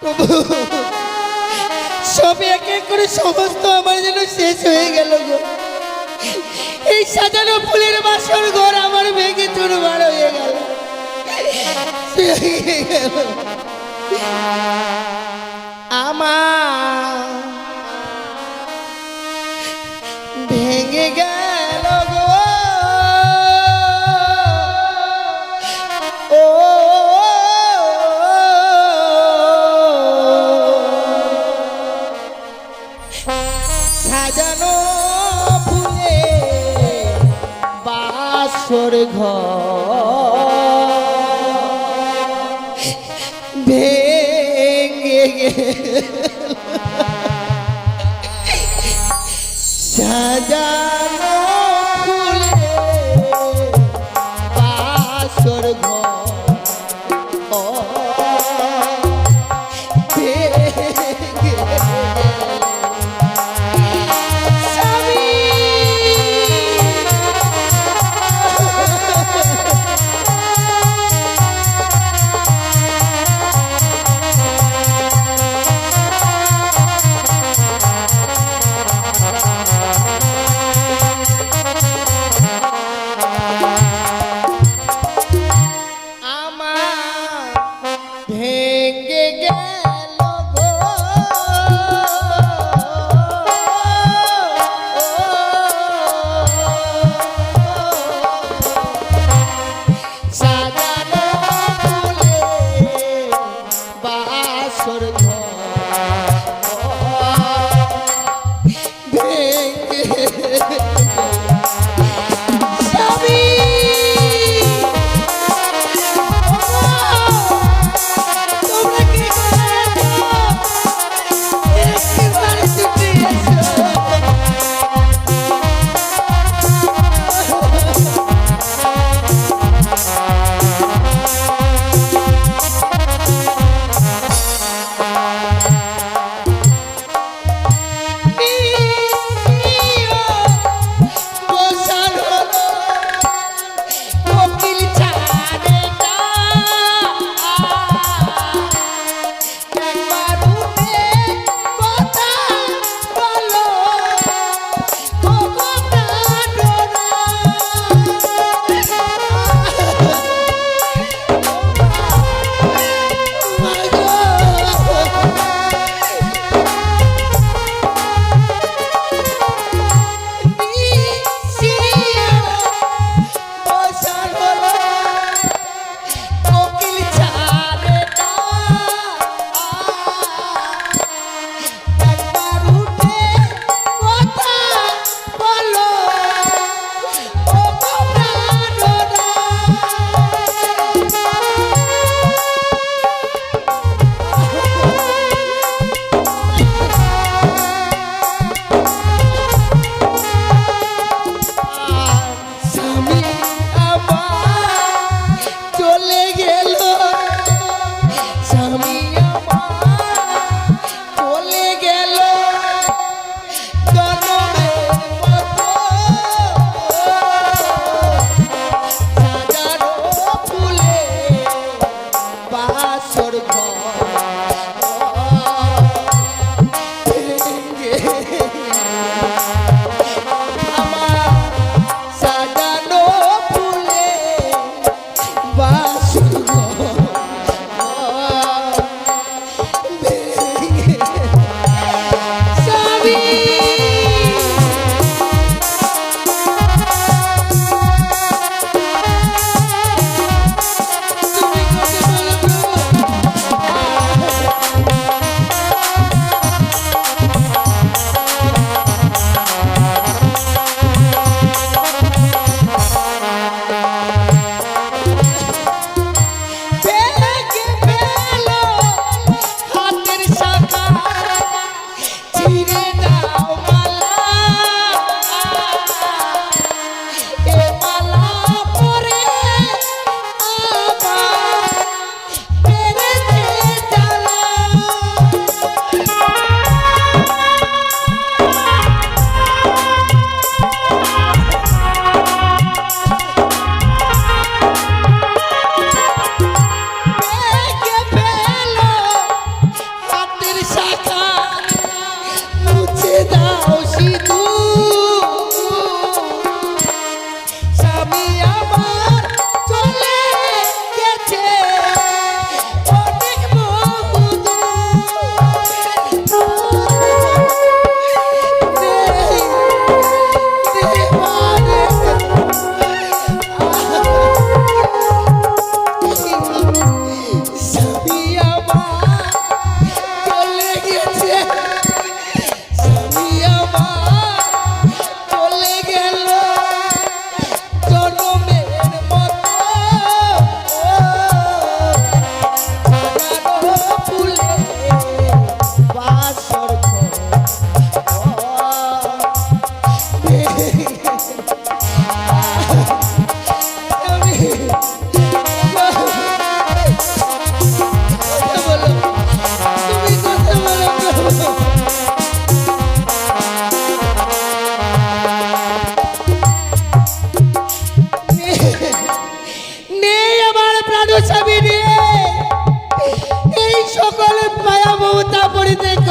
প্রভু সব এক এক করে সমস্ত আমার যেন শেষ হয়ে গেল গো। এই সাজানো ফুলের বাসর ঘর আমার ভেঙে চুরমার হয়ে গেল। আমার ভেঙে গেল গো। ও সাজানো ফুলে বাসর ঘর ভেঙে গেল। সাজানো ফুলে বাসর ঘর ভেঙে ভেঙে গেল গো। সাজানো ফুলে বাসর ঘর ভেঙে স্বামী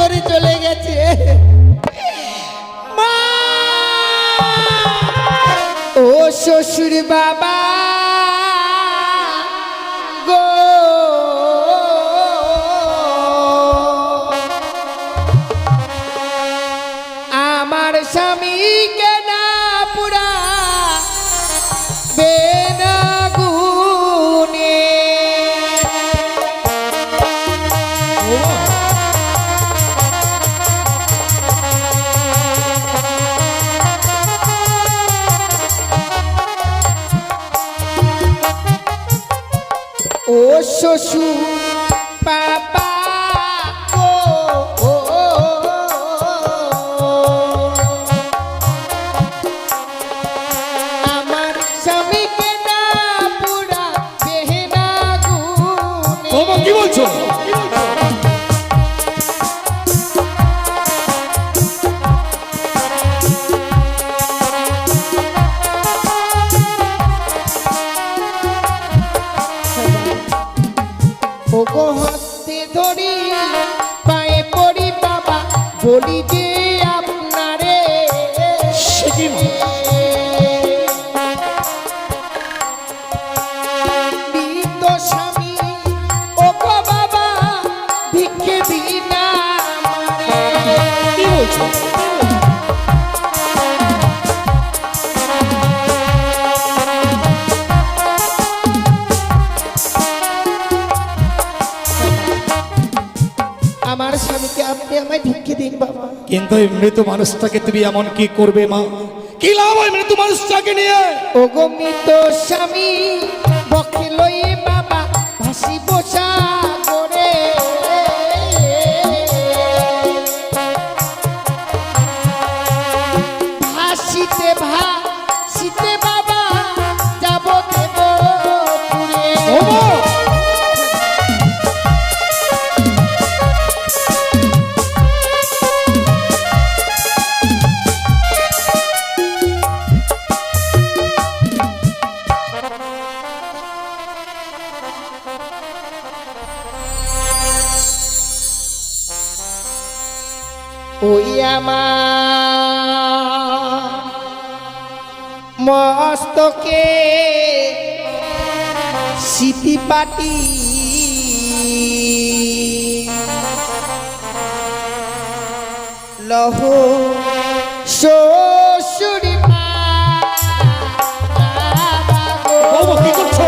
করে চলে গেছে। মা, ও শ্বশুর বাবা গো, আমার স্বামীকে না পুরা বেনাগুনে। ও শ্বশুর বাবা গো, আমার স্বামীকে না পুরা বেনাগুনে। বাবা কি বলছো? ওগো হাতে ধরি পায়ে পড়ি বাবা, বলি যে আপনারে বৃদ্ধ স্বামী, ওগো বাবা ভিক্ষে বিনা আমারে। কি বলছো? আমার স্বামীকে আপনি আমায় ভিক্ষে দিন বাবা। কিন্তু এই মৃত মানুষটাকে তুমি এমন কি করবে মা? কি লাভ হয় মৃত মানুষটাকে নিয়ে? ওগো মৃত স্বামী বকে লয়ে বাবা ভাসি বসা করে। ভাসিতে ভাসিতে বাবা যাব দেব পুরে। ওই আমার মস্তকে সিটি পাটি লহ শ্বশুরি বাবা কি করছো?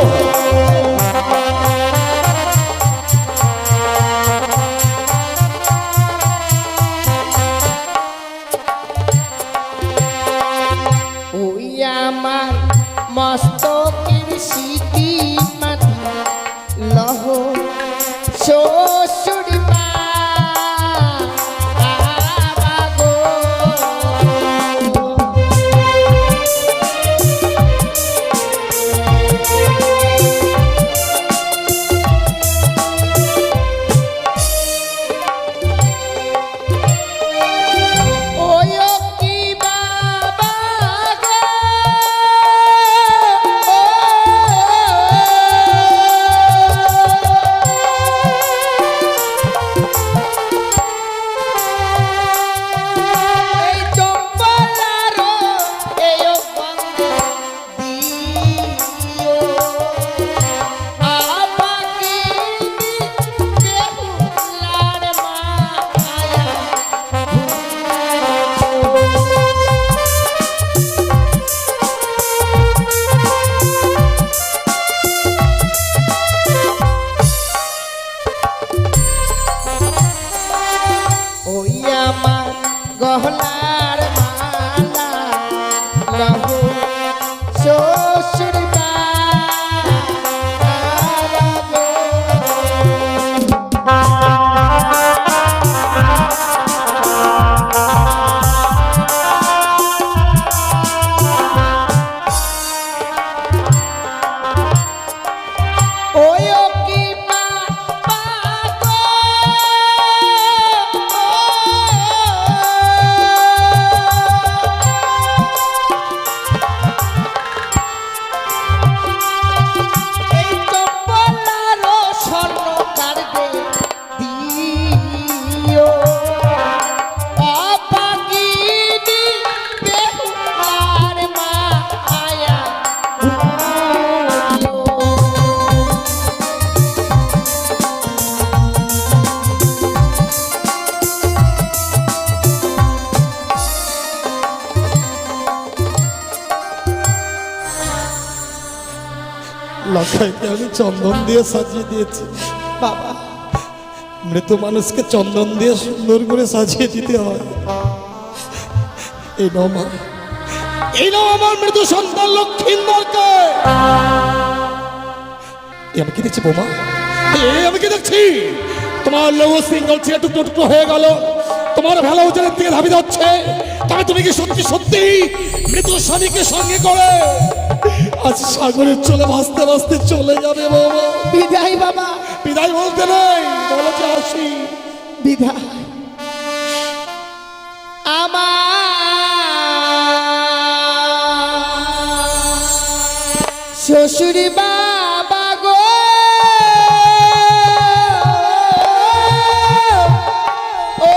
ওই আমার মস্তকের সিটি মাটি লহ শ্বশুর বাবা গো। ওই কি বাবা গো, এই চম্পলারো এই বন্দে দিও আপাকে বেহুলার মায়া। ওই আমার গহনার মালা লহ শ্বশুর বাবা গো। ওই কি বাবা গো, লখাইকে আমি চন্দন দিয়ে সাজিয়ে দিয়েছি। বাবা মৃত মানুষকে চন্দন দিয়ে সুন্দর করে সাজিয়ে দিতে হয়। এই নাও মা, এই নাও আমার মৃত সন্তান লক্ষ্মীন্দরকে। আমি কি দেখছি বৌমা? আমি কি দেখছি? তোমার লৌহ সিঙ্গল ছেলে টুকরো টুকরো হয়ে গেল, তোমার ভেলা উজানের দিকে ধাবিত হচ্ছে। তবে তুমি কি সত্যি সত্যি মৃত স্বামীকে সঙ্গে করে আজ সাগরের চলে ভাসতে ভাসতে চলে যাবে বাবা? বিদায় বাবা। বিদায় বলতে নেই, বলো যে আসি। বিদায়। আমার শ্বশুর বাবা গো, ও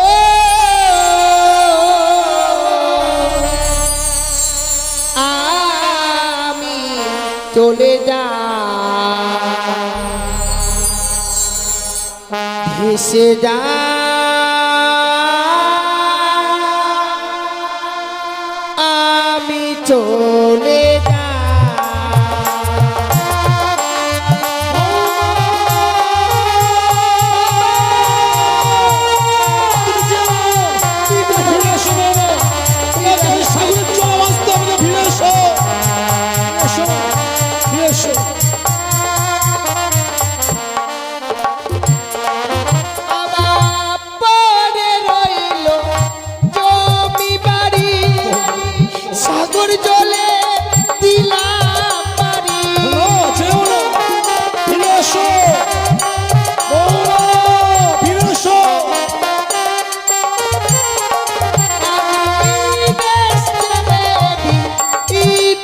আমি চলে যা ভেসে যা আমি চলে যা। জলে দিলাম পারি,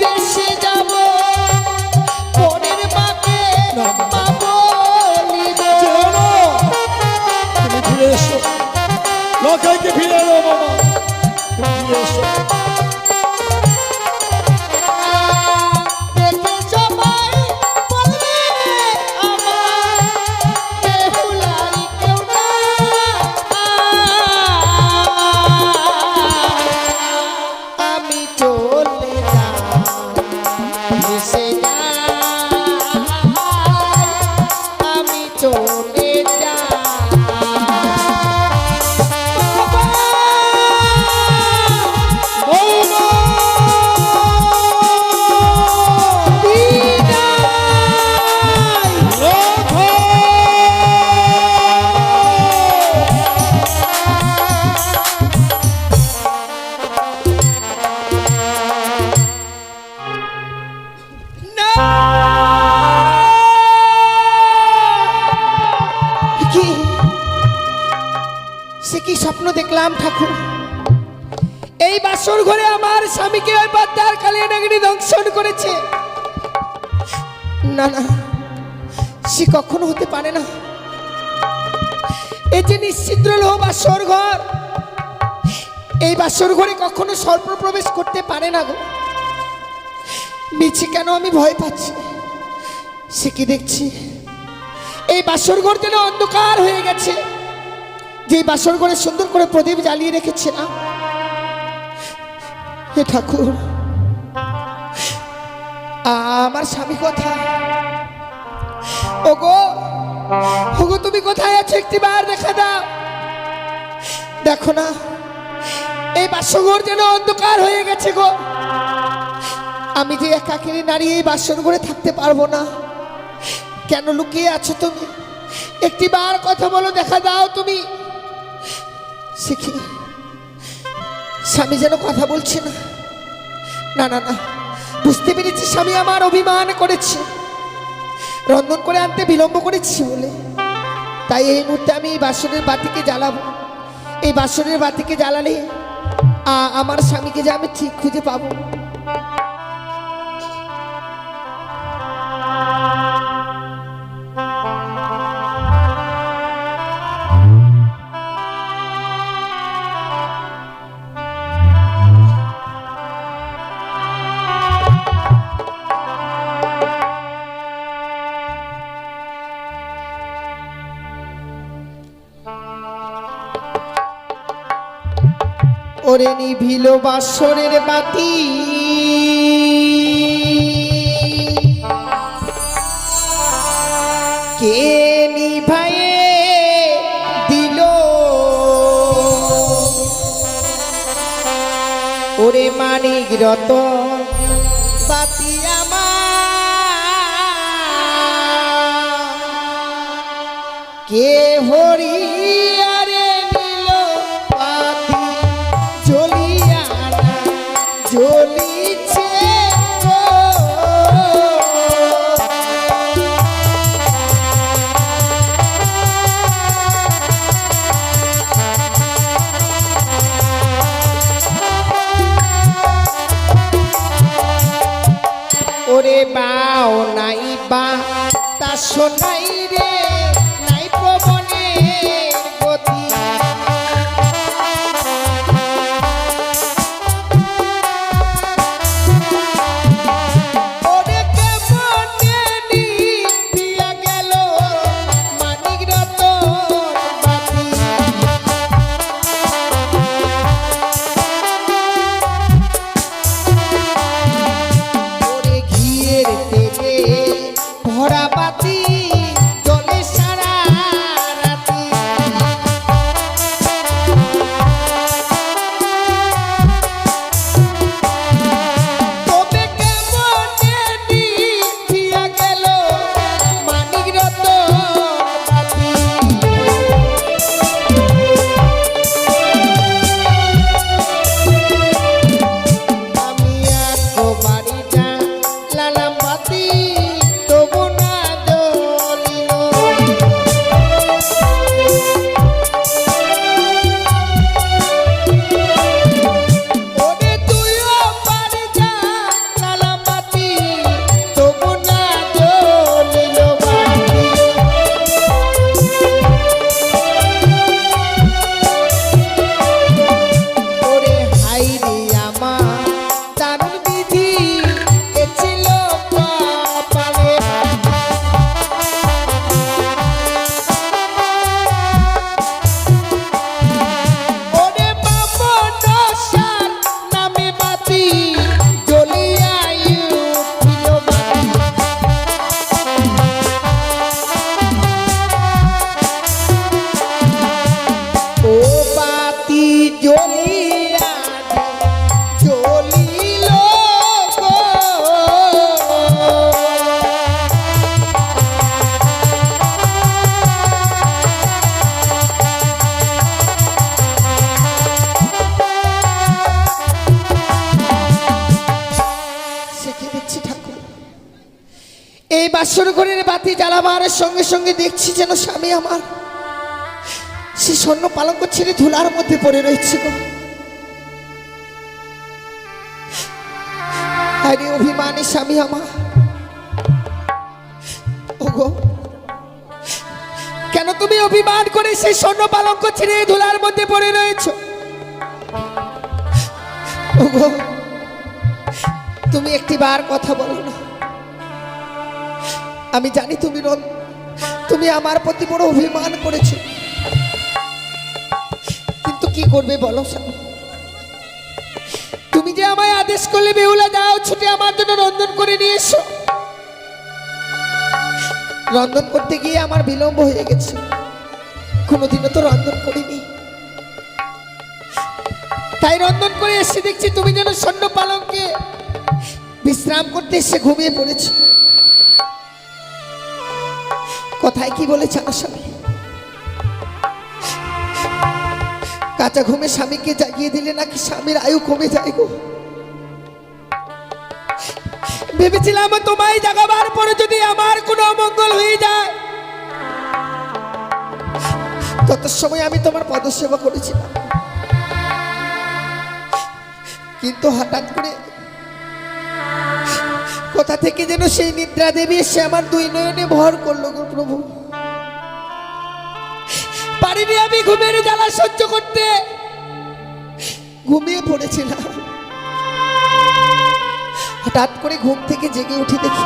দেশে যাব পরের মাকে পাবো ফিরে এসো, লখাইকে ফিরে এলো বাবা, ফিরে এসো। স্বপ্ন দেখলাম ঠাকুর, এই বাসর ঘরে আমার স্বামীকে ওই পদ্মার কালিয়া নাগিনী দংশন করেছে। না না, সে কখনো হতে পারে না। এই যে নিশ্চিদ্র লোহ বাসর ঘর, এই বাসর ঘরে কখনো সর্প প্রবেশ করতে পারে না গো। মিছে কেন আমি ভয় পাচ্ছি? সে কি দেখছি, এই বাসর ঘর যেন অন্ধকার হয়ে গেছে। যে বাসর ঘরে সুন্দর করে প্রদীপ জ্বালিয়ে রেখেছে না, হে ঠাকুর আমার স্বামী কোথায়? ওগো ওগো, তুমি কোথায় আছো? একটিবার দেখা দাও। দেখো না, এই বাসর ঘর যেন অন্ধকার হয়ে গেছে গো। আমি যে একাকিনী নারী, এই বাসর ঘরে থাকতে পারবো না। কেন লুকিয়ে আছো তুমি? একটিবার কথা বলো, দেখা দাও তুমি। শিখি স্বামী যেন কথা বলছে না। না না না, বুঝতে পেরেছি স্বামী আমার অভিমান করেছে, রন্ধন করে আনতে বিলম্ব করেছি বলে। তাই এই মুহূর্তে আমি এই বাসনের বাতিকে জ্বালাবো। এই বাসনের বাতিকে জ্বালালে আমার স্বামীকে যে আমি ঠিক খুঁজে পাবো। ওরে নিভিল বাসরের বাতি, ওরে মানিক রতন বাতি আমার কে হরিয়ারে নিল বাতি জ্বলিয়া না জ্বলিছে গো। ওরে বাও নাই বা তা শোনাই রে নাই প্রবণের গতি ওরে কেমনে নিভিয়া গেল মানিক রতন বাতি ওরে ঘিয়ের তেলে ভরা বাতি জলে সারা রাতি তবে কেমনে নিভিয়া গেল মানিক রতন বাতি আমি একবারিটা লালাম বাতি তবু না জ্বলিল ওরে তুইও পারি যা লালাম বাতি তবু না জ্বলিল বাতি ওরে হাইরে আমার দারুণ বিধি এ ছিল কপালে ওরে বামন সার নামে বাতি জ্বলিয়া উঠিল বাতি ও বাতি জ্বলিয়া জ্বলিল গো। সেকে দেখছি ঠাকুর এই বাসর ঘরের বাতি জ্বালাবার সঙ্গে সঙ্গে দেখছি যেন স্বামী আমার সে স্বর্ণ পালঙ্ক ছেড়ে ধুলার মধ্যে পড়ে রয়েছে গো। আরে অভিমানী স্বামী আমার ওগো কেন তুমি অভিমান করে সেই স্বর্ণ পালঙ্ক ছেড়ে এই ধুলার মধ্যে পড়ে রয়েছো ওগো তুমি একটিবার কথা বলো না। আমি জানি তুমি আমার প্রতি বড় অভিমান করেছো কিন্তু কি করবে বলো স্বামী তুমি যে আমায় আদেশ করলে বেহুলা যাও ছুটে আমার জন্য রন্ধন করে নিয়ে এসো রন্ধন করতে গিয়ে আমার বিলম্ব হয়ে গেছে কোনোদিনও তো রন্ধন করিনি তাই রন্ধন করে এসে দেখছি তুমি যেন স্বর্ণ পালঙ্কে বিশ্রাম করতে এসে ঘুমিয়ে পড়েছো কথায় কি বলে জানো স্বামী কাঁচা ঘুমে স্বামীকে জাগিয়ে দিলে নাকি স্বামীর আয়ু কমে যায় গো ভেবেছিলাম তোমায় জাগাবার পরে যদি আমার কোনো অমঙ্গল হয়ে যায় তত সময় আমি তোমার পদসেবা করেছিলাম কিন্তু হঠাৎ করে কোথা থেকে যেন সেই নিদ্রা দেবী এসে আমার দুই নয়নে ভর করলো গো প্রভু পারিনি আমি ঘুমের জ্বালা সহ্য করতে ঘুমিয়ে পড়েছিলাম হঠাৎ করে ঘুম থেকে জেগে উঠে দেখি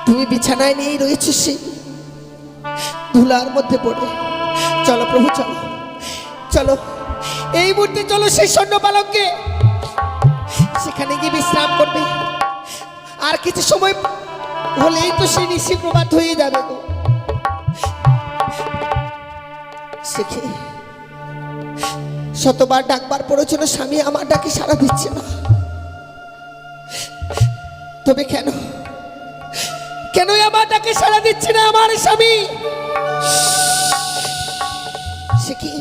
তুমি বিছানায় নিয়েই রয়েছো সেই ধুলার মধ্যে পড়ে চলো প্রভু চলো চলো এই মুহূর্তে চলো সেই স্বর্ণ পালঙ্কে সেখানে গিয়ে বিশ্রাম করবে আর কিছু সময় হলেই তো সেই নিশি প্রভাত হয়ে যাবে গো। শতবার ডাকবার পরেও যেন স্বামী আমার ডাকে সাড়া দিচ্ছে না। তবে কেন কেন আমার ডাকে সাড়া দিচ্ছে না আমার স্বামী? সে কি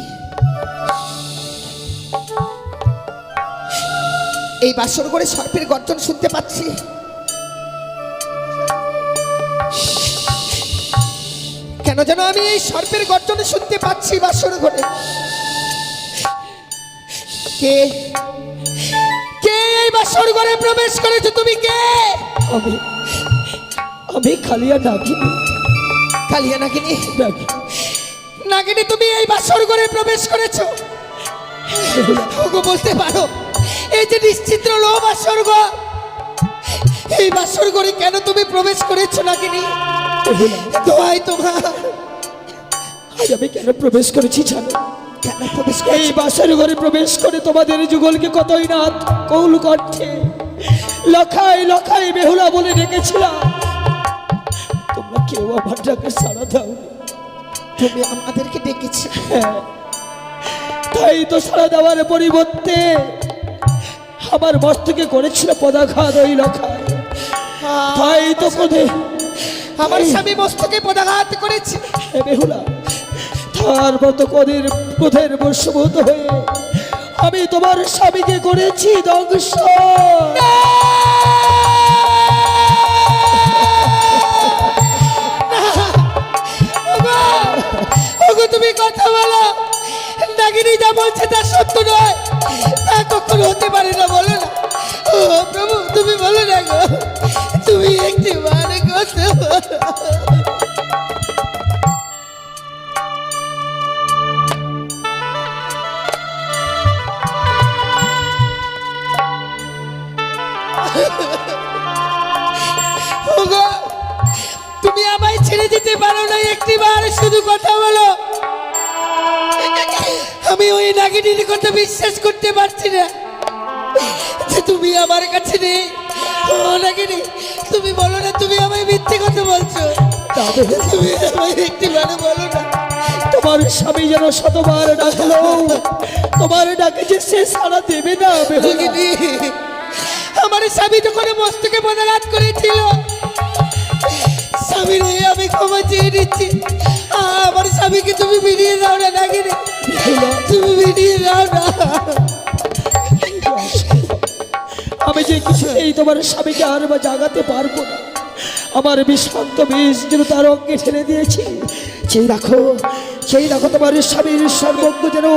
এই বাসর ঘরে সর্পের গর্জন শুনতে পাচ্ছি? কেন যেন আমি এই সর্পের গর্জন শুনতে পাচ্ছি বাসর ঘরে? কে কে এই বাসর ঘরে প্রবেশ করেছো? তুমি কে? আমি আমি খালিয়া নাগিনী। কালিয়া নাগিনী? নাগিনী নাগিনী, তুমি এই বাসর ঘরে প্রবেশ করেছো? ওগো বলতে পারো, এই যে নিশ্চিত্র লো বাসর ঘর, এই বাসর ঘরে কেন তুমি প্রবেশ করেছো নাগিনী? দোহাই তোমার। আজ আমি কেন প্রবেশ করেছি জানো? কেন প্রবেশ এই করেছো? বাসর ঘরে প্রবেশ করে তোমাদের যুগলকে কতই না কৌল করছে, লখাই লখাই বেহুলা বলে ডেকেছিলাম। তোমরা কেউ আমার ডাকে সাড়া দাওনি। তুমি আমাদেরকে ডেকেছি। হ্যাঁ, তাই তো সাড়া দেওয়ার পরিবর্তে আমার মস্তকে করেছিল পদাঘাত ওই লখাই। তাই তো ক্রোধে আমার স্বামী মস্তকে পদাঘাত করেছে। হে বেহুলা, তার মতো ক্রোধের বশীভূত হয়ে আমি তোমার স্বামীকে করেছি ধ্বংস। ওগো, ওগো তুমি কথা বলো। নাগিনী যা বলছে তা সত্য নয়, তা কখনো হতে পারে না। বলো না। ও প্রভু, তুমি বলো না গো, তুমি একটি বার কথা বলো। ওগো, তুমি আমায় ছেড়ে যেতে পারো না, একটি বার শুধু কথা বলো। আমি ওই নাগিনীর কথা বিশ্বাস করতে পারছি না যে তুমি আমার কাছে নেই। ও নাগিনী, তুমি বলো না, তুমি আমায় মিথ্যে কথা বলছো। তুমি আমায় একটি বার বলো না। তোমার স্বামী যেন শতবার ডাকলো, তোমার ডাকে যে সে সাড়া দেবে না বেহুলা। নাগিনী, আমার স্বামী যখন মস্তকে পদাঘাত করেছিল, স্বামীর হয়ে আমি ক্ষমা চেয়ে নিচ্ছি। আমার স্বামীকে তুমি ফিরিয়ে দাও না নাগিনী, তুমি ফিরিয়ে দাও না। আমি যে কিছুতেই তোমার স্বামীকে আর বা জাগাতে পারবো না। আমার বিষাক্ত বিষ যেন তার অঙ্গে ঠেলে দিয়েছি। সেই দেখো, সেই দেখো তোমার স্বামীর সর্বজ্ঞ যেন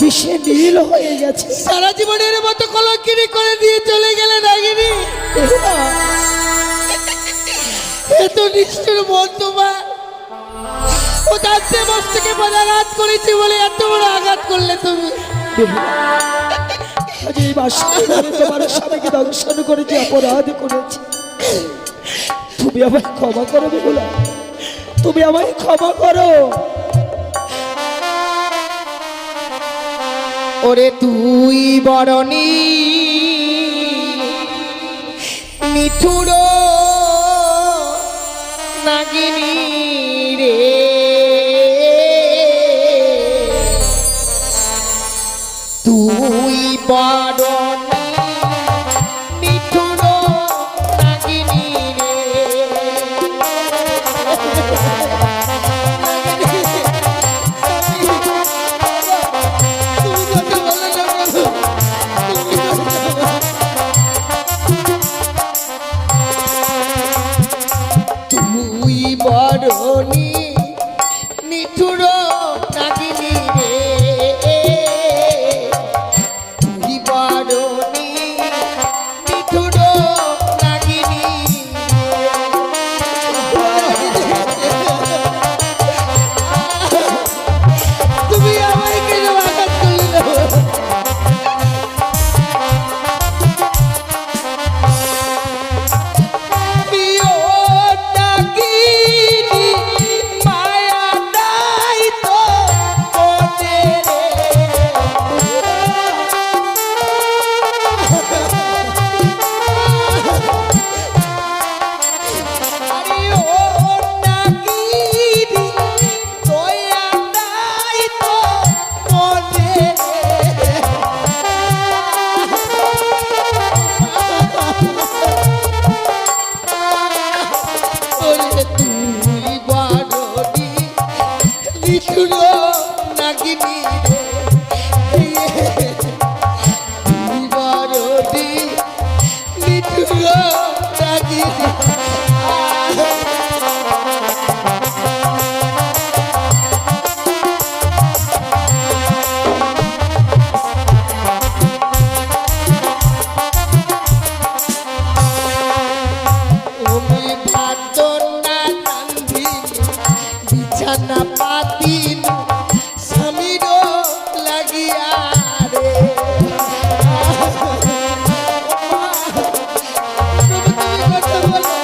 বিষে নীল হয়ে গেছে। সারা জীবনের মতো কলঙ্কিনী করে দিয়ে চলে গেলে নাগিনী। বেহুলা, এত নিষ্ঠুর মন তোমার। ও তাতে মস্তকে পদাঘাত করেছি বলে এত বড় আঘাত করলে তুমি। বেহুলা, আজ এই বাসর ঘরে তোমার স্বামীকে দংশন করেছি, অপরাধ করেছি। তুমি আমায় ক্ষমা করো বেহুলা, তুমি আমায় ক্ষমা করো। ওরে তুই বরণী মিঠুর নাগিনী রে, তুই বরণী মিঠুর নাগিনী রে। তুই বরণী নিঠুর নাগিনী রে, তুই বড় নাগিনী রে তুই বড়টি নিঠুর নাগিনী তুমি ভাত না রান্ধি বিছানা পাতিন স্বামীর লাগিয়া রে তুমি কথা বলো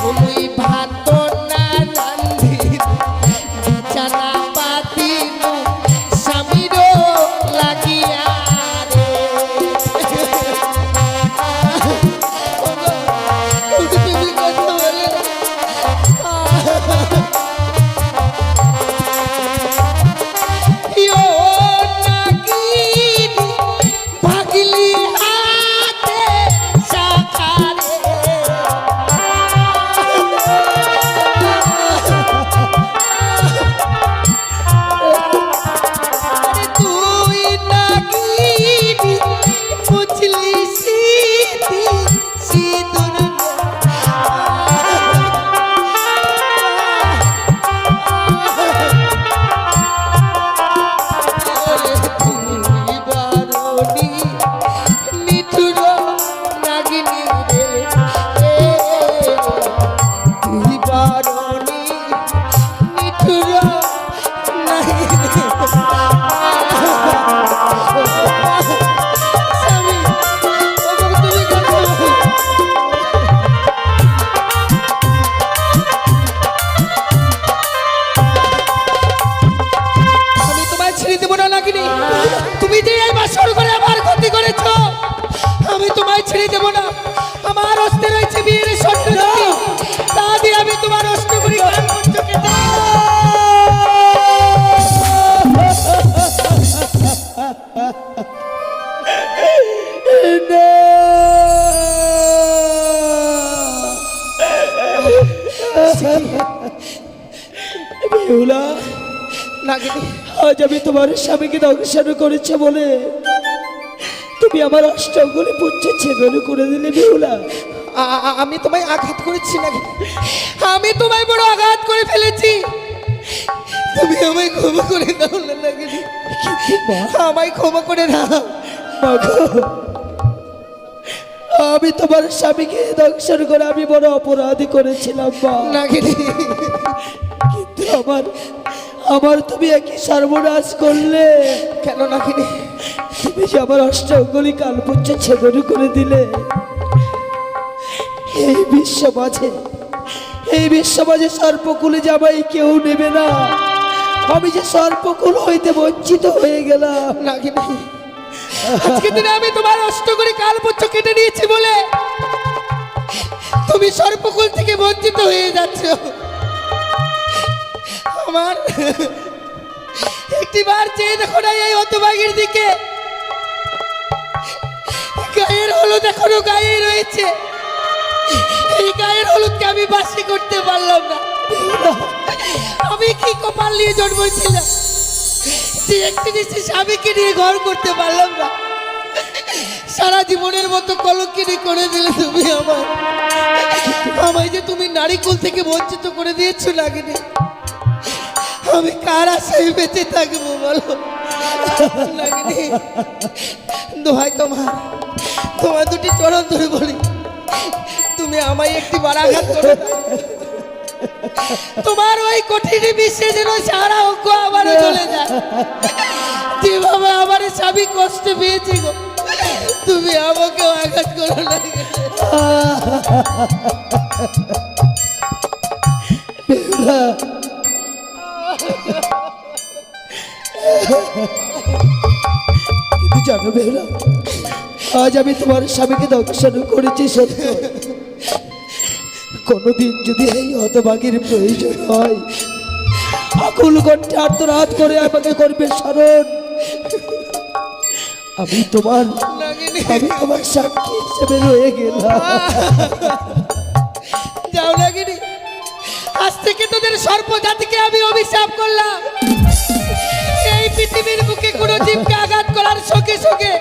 তুমি ভাত না রান্ধি বিছানা পাতিন স্বামীর লাগিয়া রে তুমি কথা বলে ইয়ো নাগিনী ভাগলি হাতে সাকারে তুই নাগিনী বুঝলি সিদ্ধি সিঁদুর তুই বারণী নিঠুর নাগিনী রে তুই বারণী নিঠুর নাগিনী স্বামী তুমি কথা বলো। আমি তোমায় ছেড়ে দেবো না নাগিনী তুমি যে এই বাসর করে আমার ক্ষতি করেছ আমি তোমায় ছেড়ে দেবো না আমার অস্তে রয়েছে বিয়ের স্বর্ণ তা দিয়ে আমি তোমার অস্ত করি গান করছো কেটে বেহুলা, নাগিনী আজ আমি তোমার স্বামীকে দংশন করেছে বলে তুমি আমার অষ্টগুলি পুচ্ছে ছেদন করে দিলে বেহুলা। আমি তোমায় আঘাত করেছি নাকি আমি তোমায় বড় আঘাত করে ফেলেছি তুমি আমায় ক্ষমা করে দাও না নাগিনী আমায় ক্ষমা করে দাও মাগো, আমি তোমার স্বামীকে দংশন করে আমি বড় অপরাধী করেছিলাম মা। নাগিনী কিন্তু আমার তুমি একই সর্বনাশ করলে। কেন নাগিনী তুমি যে আমার অষ্টগুলি কালপুচ্ছে ছেদন করে দিলে। এই বিশ্বমাঝে সর্পকুলে জামাই কেউ নেবে না। আমি যে সর্পকুল হইতে বঞ্চিত হয়ে গেলাম। নাগিনী আজকে দিনে আমি তোমার অষ্ট করে কালপুচ্ছ কেটে নিয়েছি বলে তুমি সর্পকুল থেকে বঞ্চিত হয়ে যাচ্ছ। আমার একটিবার চেয়ে দেখো না এই হতভাগীর দিকে গায়ের হলুদ এখনো গায়ে রয়েছে এই গায়ের হলুদকে আমি বাসি করতে পারলাম না। আমি কি কপাল নিয়ে জন্মেছিলাম যে একটি নিশ্চিত স্বামীকে নিয়ে ঘর করতে পারলাম না। সারা জীবনের মতো কলঙ্কিনী করে দিলে তুমি আমায় যে তুমি নারীকুল থেকে বঞ্চিত করে দিয়েছো নাগিনী। আমি কার আশায় বেঁচে থাকবো বলো নাগিনী। দোহাই তোমার দুটি চরণ ধরে বলি তুমি আমায় একটি বাড়াঘাত করো না। তোমার ওই কঠিন বিশ্বে যেন সারা অঙ্ক আবারও চলে যায়। যেভাবে আমার স্বামী কষ্ট পেয়েছে গো তুমি আমাকে আঘাত করো না। কিন্তু জানো বেহুলা, আজ আমি তোমার স্বামীকে দংশন করেছি সত্য। কোনোদিন যদি এই হতভাগীর প্রয়োজন হয় আকুল কণ্ঠে আর্তনাদ করে আমাকে করবে স্মরণ। আমি তোমার সাক্ষী হিসেবে রয়ে গেলাম। যাও নাগিনী থেকে তোদের সর্প জাতিকে আমি অভিশাপ করলাম, এই পৃথিবীর বুকে কোনো জীবকে আঘাত করার সঙ্গে সঙ্গে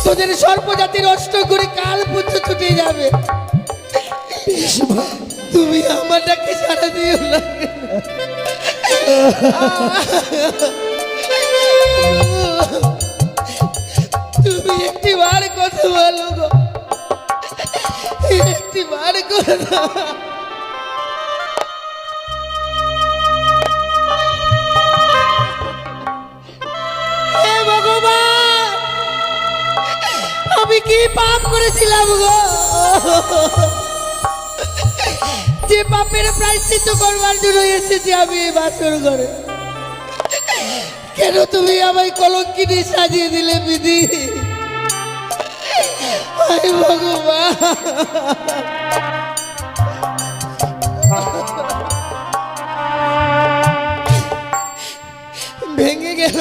তোদের সর্প জাতির অষ্ট করে কাল পুত্র ছুটে যাবে। তুমি আমার ডাকে সাড়া দিও না। তুমি একটি বার কথা বলো গো, একটি বার কথা। হে ভগবান, আমি কি পাপ করেছিলাম গো, যে পাপের প্রায়শ্চিত্ত করবার জন্য এসেছি আমি এই বাসর ঘরে? কেন তুমি আমায় কলঙ্কিনী সাজিয়ে দিলে বিধি? হায় ভগবান, ভেঙে গেল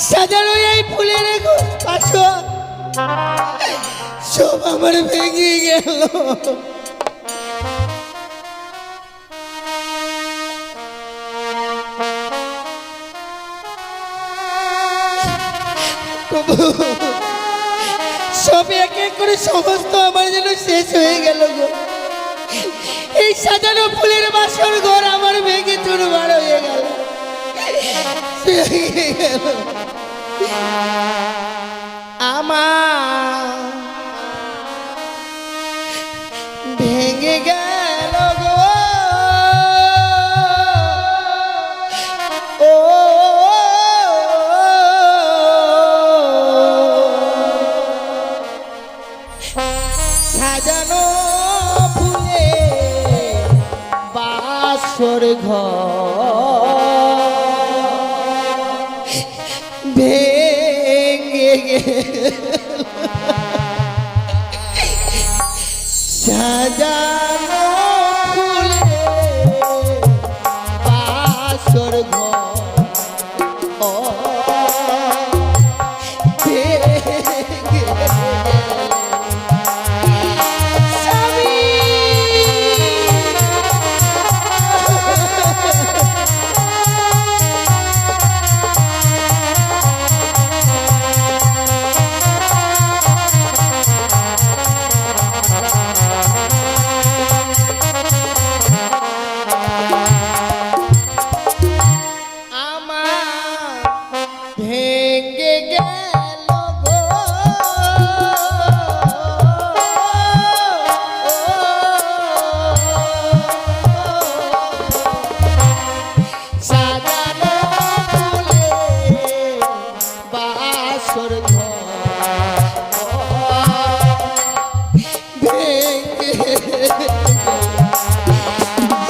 সাজানো এই ফুলের পাশো, সব আমার ভেঙে গেল। সব এক এক করে সমস্ত আমার যেন শেষ হয়ে গেল গো। এই সাজানো ফুলের বাসর ঘর আমার ভেঙে চুরমার হয়ে গেল, ভেঙে গেল। আমার ভেঙে গেল গো, ও সাজানো ফুলে বাসর ঘর ভেঙে গেল, সাজানো ফুলে বাসর ঘর ভেঙে গেল। ভেঙে গেল গো, সাজানো ফুলে বাসর ঘর ভেঙে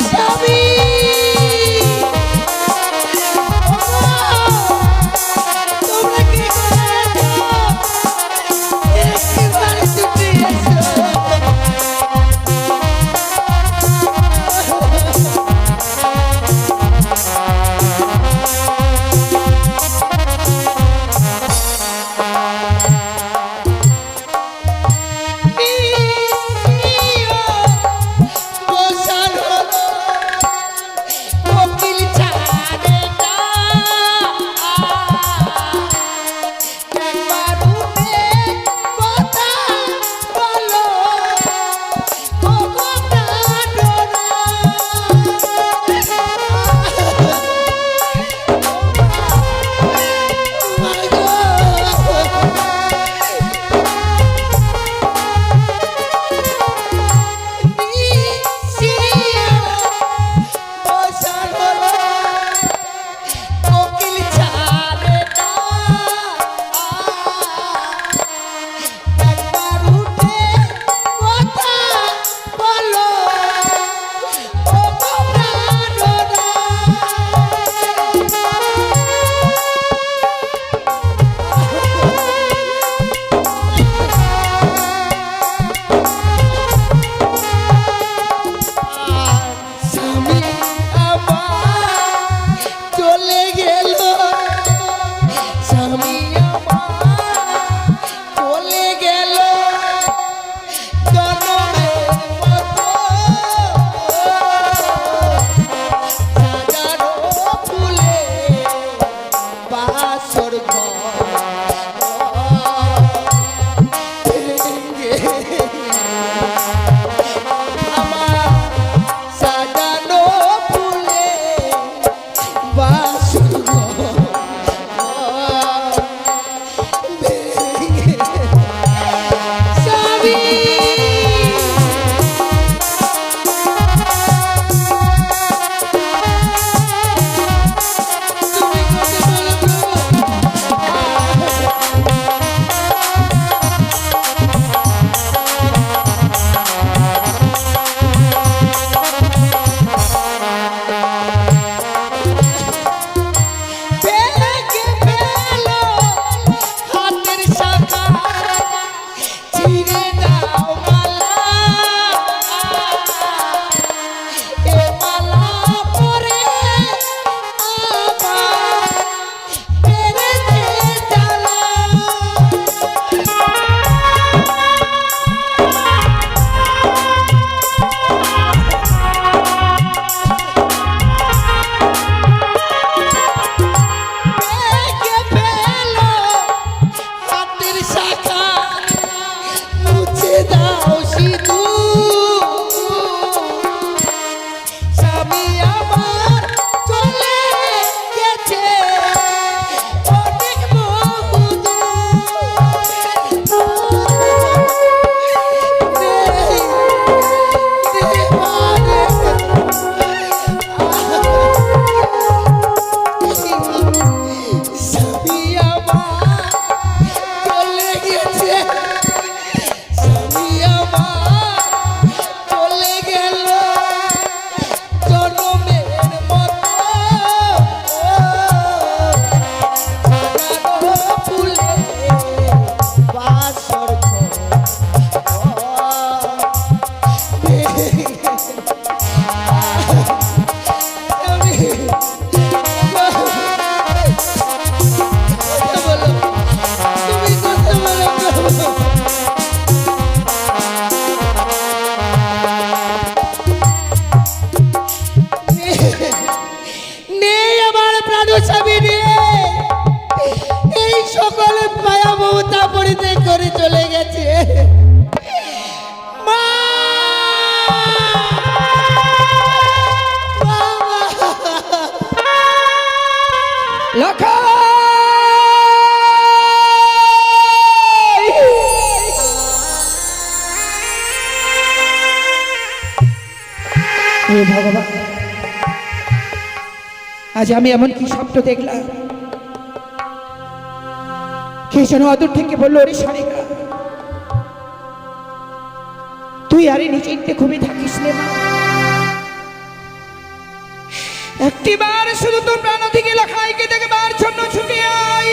স্বামী। পরিত্যাগ করে চলে গেছে। মা! হে ভগবান, আজ আমি এমন কি স্বপ্ন দেখলাম? কে যেন অদূর থেকে বললো, ওরে সারিকা, তুই আরে নিচে ঘুমিয়ে থাকিস রে মা। একটিবার শুধু তোর প্রাণ থেকে লখাইকে দেখবার জন্য ছুটে আই,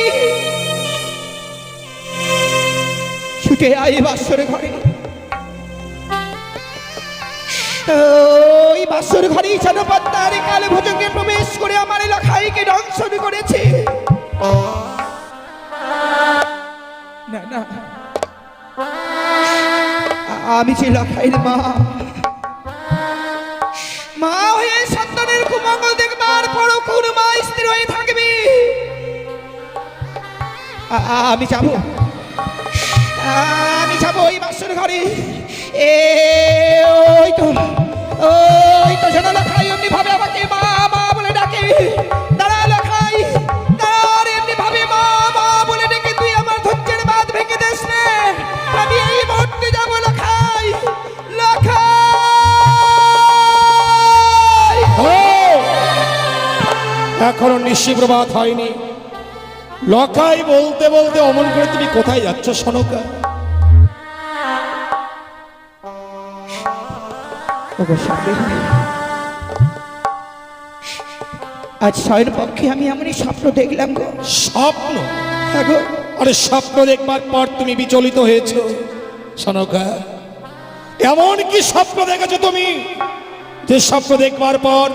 ছুটে আই বাসর ঘরে। ওই বাসর ঘরেই যেন পদ্মার কালে ভোজকে প্রবেশ করে আমার লখাইকে দংশন করেছে। না না, আমি যে লখাইর মা, মা হয়ে সন্তানের কুমঙ্গল দেখবার পরও কোন মা স্থির হয়ে থাকবে? আমি যাব, আমি যাব ওই বাসর ঘরে। ওই তো যেন লখাই এমনি ভাবে আমাকে মা মা বলে ডাকে। দাঁড়া লখাই, দাঁড়া, এমনি ভাবে মা মা বলে ডেকে তুই আমার ধৈর্যের বাঁধ ভেঙে দিস রে। আমি এই মুহূর্তে যাব লখাই, লখাই। এখনো নিশিপ্রভাত হয়নি, লখাই বলতে বলতে অমন করে তুমি কোথায় যাচ্ছ সনকা? আজ শয়ের পক্ষে আমি এমনই স্বপ্ন দেখলাম গো। স্বপ্ন? হ্যাঁ গো। আরে স্বপ্ন দেখবার পর তুমি বিচলিত হয়েছ সনকা? এমন কি স্বপ্ন দেখেছো তুমি যে স্বপ্ন দেখবার পর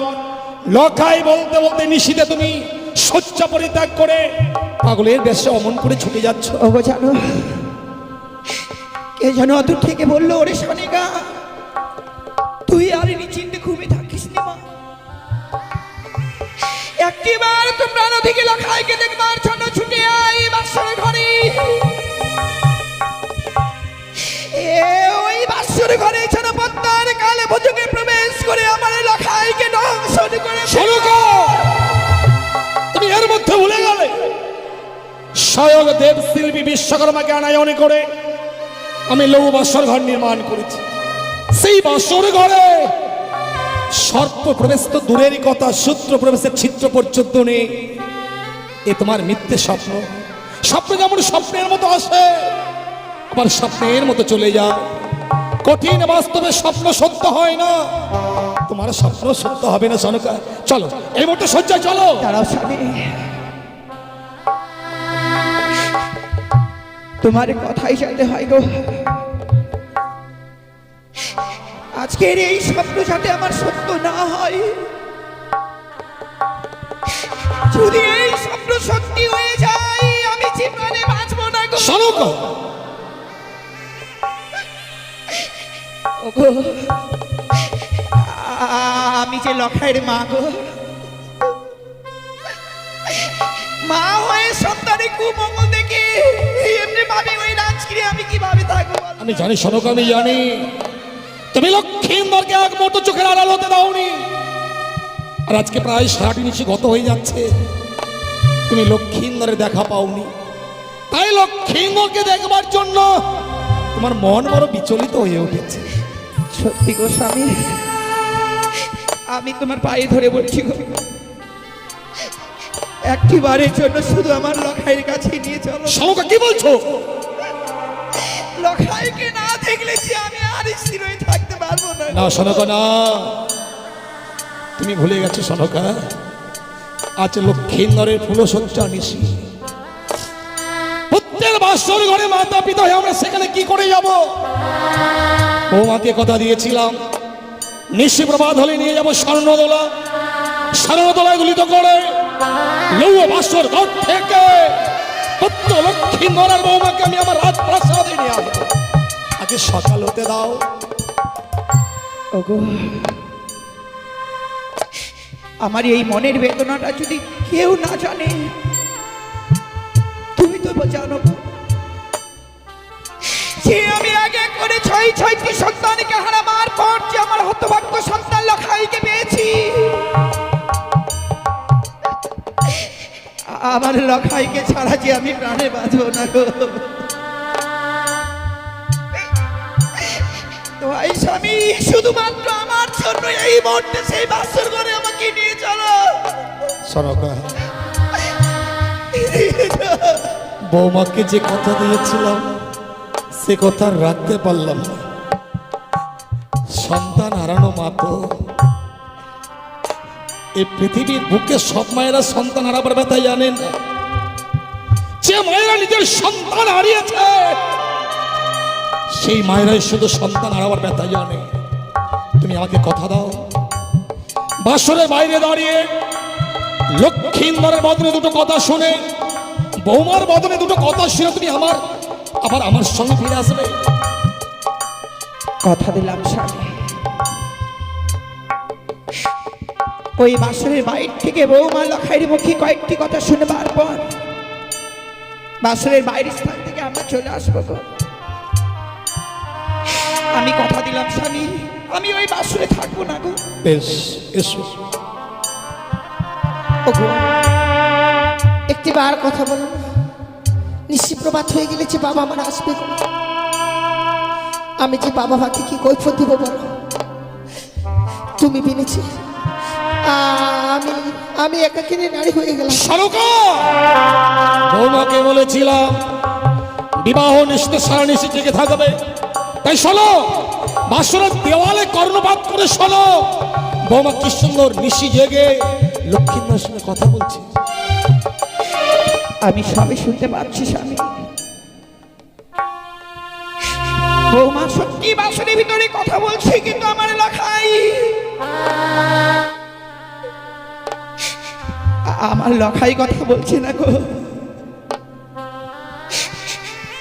লখাই বলতে বলতে নিশিতে তুমি শয্যা পরিত্যাগ করে পাগলের বেশে অমন করে ছুটে যাচ্ছ? ওগো জানো, কে যেন অদূর থেকে বললো, ওরে সনিকা, তুই আর নিশ্চিন্তে ঘুমিয়ে থাকিস না মা। একটিবার তো প্রাণ থেকে লখাইকে দেখবার জন্য ছুটে আই বাসর ঘরে। ওই বাসর ঘরে যেন পদ্মার কালে ভোজকে প্রবেশ করে আমার লখাইকে দংশন করে। সনকা, তুমি এর মধ্যে ভুলে গেলে স্বয়ং দেব শিল্পী বিশ্বকর্মাকে আনায়নে করে আমি লৌহ বাসর ঘর নির্মাণ করেছি। সেই বাসর ঘরে সর্প প্রবেশ তো দূরেরই কথা, সূত্র প্রবেশের ছিদ্র পর্যন্ত নেই। এ তোমার মিথ্যে স্বপ্ন। স্বপ্ন যেমন স্বপ্নের মতো আসে, আবার স্বপ্নের মতো চলে যায়। কঠিন বাস্তবে স্বপ্ন সত্য হয় না, তোমার স্বপ্ন সত্য হবে না সনকা। চলো এই মুহূর্তে শয্যায় চলো। দাঁড়াও স্বামী, তোমার কথাই যাতে হয় গো। আজকের এই স্বপ্ন যাতে আমার সত্য না হয়। যদি এই স্বপ্ন সত্যি হয়ে যায়, আমি জীবনে বাঁচবো না গো। সনকা, ওগো, আমি যে লখাইয়ের মা গো, মা হয়ে সন্তানের কুমঙ্গল দেখে এমনি ভাবে ওই রাজগিরি আমি কিভাবে থাকবো? আমি জানি সনকা, আমি জানি তুমি লক্ষ্মীন্দরকে এক মুহূর্ত চোখের আড়াল হতে দাওনি। আর আজকে প্রায় 60 নিশি গত হয়ে যাচ্ছে, তুমি লক্ষ্মীন্দরের দেখা পাওনি। তাই লক্ষ্মীন্দরকে দেখবার জন্য তোমার মন বড় বিচলিত হয়ে উঠেছে। সত্যি গো স্বামী, আমি তোমার পায়ে ধরে বলছি গো, একটি বারের জন্য শুধু আমার লখাইয়ের কাছে নিয়ে চলো। সনকা, কি বলছো? লখাইকে না দেখলে যে আমি আর স্থির হয়ে থাকতে পারবো না। না সনকা, না, তুমি ভুলে গেছো সনকা। আজ লক্ষ্মীন্দরের ফুলসজ্জা নিশি, প্রত্যেক বাসর ঘরে মাতা পিতা হয়ে আমরা সেখানে কি করে যাব? বৌমাকে কথা দিয়েছিলাম, নিশি প্রভাত হলে নিয়ে যাবো স্বর্ণদোলা। স্বর্ণদোলায় গুলিত করে লৌহ বাসর ঘর থেকে প্রত্যেক লক্ষ্মীন্দরের বৌমাকে আমি আমার রাজপ্রাসাদে নিয়ে আসবো। আগে সকাল হতে দাও। ওগো, আমার এই মনের বেদনাটা যদি কেউ না জানে, তুমি তো জানো। যে আমি আগে করে ছয়টি সন্তানকে হারাবার পর যে আমার হতভাগ্য সন্তান লখাইকে পেয়েছি, আমার লখাইকে ছাড়া যে আমি প্রাণে বাঁচব না গো। ভাই স্বামী, শুধুমাত্র আমার জন্য এই মুহূর্তে সেই বাসর ঘরে আমাকে নিয়ে চলো। সনকা, বৌমাকে যে কথা দিয়েছিলাম সে কথা আর রাখতে পারলাম না। সন্তান হারানো মা তো এই পৃথিবীর বুকে সব মায়েরা সন্তান হারাবার ব্যথা জানেন না। যে মায়েরা নিজের সন্তান হারিয়েছে সেই মায়েরাই শুধু সন্তান হারাবার ব্যথা জানে। তুমি আমাকে কথা দাও, বাসরের বাইরে দাঁড়িয়ে লক্ষ্মীন্দরের বদনে দুটো কথা শুনে, বৌমার বদনে দুটো কথা শুনে তুমি আবার আমার সঙ্গে ফিরে আসবে। কথা দিলাম স্বামী, ওই বাসরের বাইর থেকে বৌমা লখাইয়ের মুখে কয়েকটি কথা শুনবার পর বাসরের বাইরের স্থান থেকে আমরা চলে আসবো গো। আমি কথা দিলাম স্বামী, আমি ওই বাসরে থাকবো না গো। বেশ, এসো। ওগো, একটি বার কথা বলুন, নিশিপ্রভাত হয়ে গেলে যে বাবা আমার আসবে গো। আমি যে বাবা মাকে কি কৈফিয়ত দেবো বলো? তুমি বিনেছি, আমি একাকিনী নারী হয়ে গেলাম। শালুকা, বৌমাকে বলেছিলাম বিবাহ নিশ্চিত সারা নিশ্চিত জেগে থাকবে, তাই শোনো, বাসরের দেওয়ালে কর্ণপাত করে শোনো, বৌমা কি সুন্দর নিশি জেগে লক্ষ্মীন্দরের সঙ্গে কথা বলছে। আমি সবই শুনতে পাচ্ছি স্বামী। বৌমা সত্যি বাসনের ভিতরে কথা বলছে, কিন্তু আমার লখাই কথা বলছে না গো।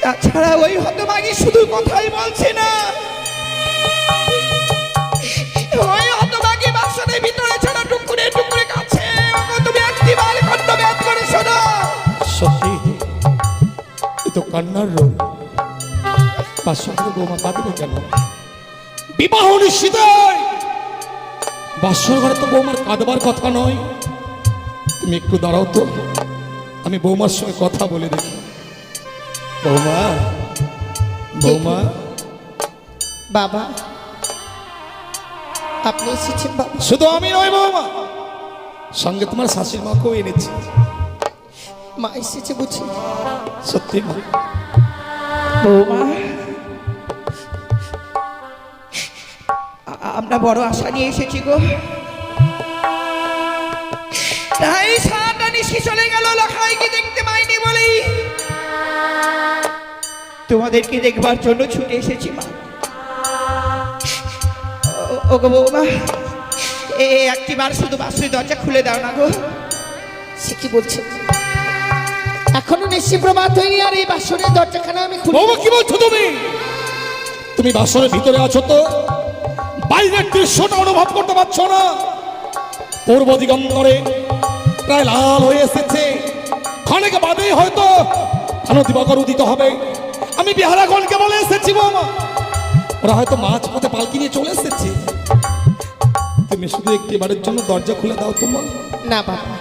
তাছাড়া ওই হতভাগী শুধু কথাই বলছে না, ওই হতভাগী বাসনের ভিতরে ছাড়া টুকুরে টুকুরে কাছে। তুমি একটিবার কণ্ঠব্যাত করে শোনো। সত্যি এ তো কান্নার রোগ। বাসরে বৌমা কাঁদবে কেন? বিবাহ নিশ্চিত, বাসর ঘরে তো বৌমার কাঁদবার কথা নয়। তুমি একটু দাঁড়াও তো, আমি বৌমার সঙ্গে কথা বলে দেখি। বৌমা, বৌমা। বাবা, আপনি এসেছেন বাবা? শুধু আমি নয় বৌমা, সঙ্গে তোমার শাশুড়ি মাকেও এনেছি। মা এসেছে বুঝি? সত্যি মা। বৌমা, আমরা বড় আশা নিয়ে এসেছি গো। তাই সারাটা নিশি চলে গেল লখাইকে দেখতে পাইনি বলেই তোমাদেরকে দেখবার জন্য ছুটে এসেছি মা। ও গো বৌমা, একটিবার শুধু বাসুরি দরজা খুলে দাও না গো। সে কি বলছে? এখনো নিশি প্রভাত হয়নি আর এই বাসনের দরজাখানা আমি খুলে। বৌমা কি বলছো তুমি? তুমি বাসরের ভিতরে আছো তো বাইরের দৃশ্যটা অনুভব করতে পারছো না? পূর্ব দিগন্তরে প্রায় লাল হয়ে এসেছে, ক্ষণিক বাদেই হয়তো আলো দিবাকর উদিত হবে। আমি বিহারাগণকে বলে এসেছি বৌমা, ওরা হয়তো মাছ পথে পালকি নিয়ে চলে এসেছে। তুমি শুধু একটিবারের জন্য দরজা খুলে দাও তোমার। না বাবা,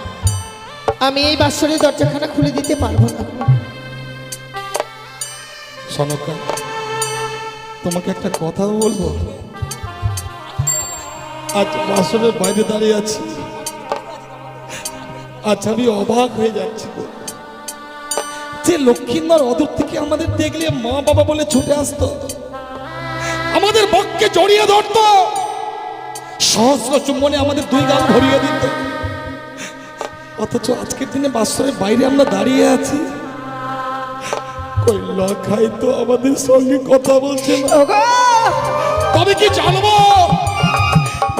আমি এই বাসনের দরজাখানা খুলে দিতে পারবো না। সনকা, তোমাকে একটা কথা বলবো। আজ বাসনের বাইরে দাঁড়িয়ে আছি, আজ আমি অবাক হয়ে যাচ্ছি যে লক্ষ্মীন্দর অদূর থেকে আমাদের দেখলে মা বাবা বলে ছুটে আসতো, আমাদের বক্ষে জড়িয়ে ধরতো, সহস্র চুম্বনে আমাদের দুই গাল ভরিয়ে দিত। অথচ আজকের দিনে বাসরের বাইরে আমরা দাঁড়িয়ে আছি, কই লখাই তো আমাদের সঙ্গে কথা বলছে না। তবে কি জানবো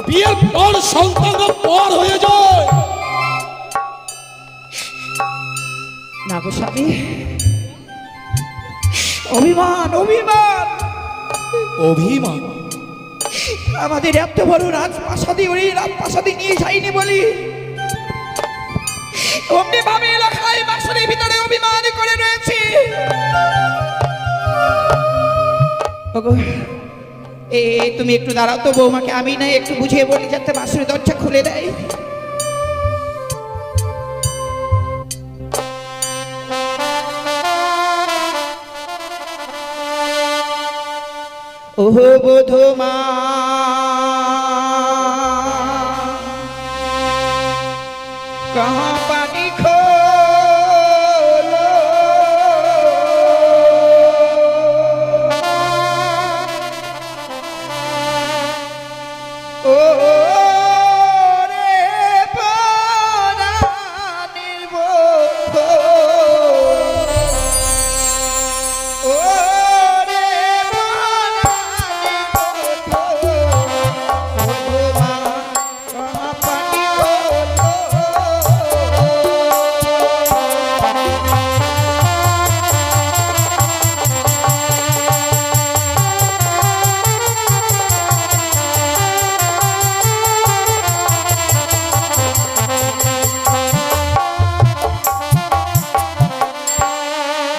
বিয়ের পর সন্তানরা পর হয়ে যায় না গো স্বামী? অভিমান, অভিমান, অভিমান। আমাদের এত বড় রাজপ্রাসাদে ওই রাজপ্রাসাদে নিয়ে যায়নি বলি অমনি ভাবে এলাকায় বাসনের ভিতরে অভিমান করে রয়েছে। ওগো, তুমি একটু দাঁড়াও তো বৌমাকে, আমি না একটু বুঝিয়ে বলি যাতে বাসুরের দরজা খুলে দেয়। ওহো বধূমা, कहाँ पानी खोलो, ओ रे प्राणेर बंधु, ओ रे प्राणेर बंधु, बधूमा कहाँ पानी खोलो।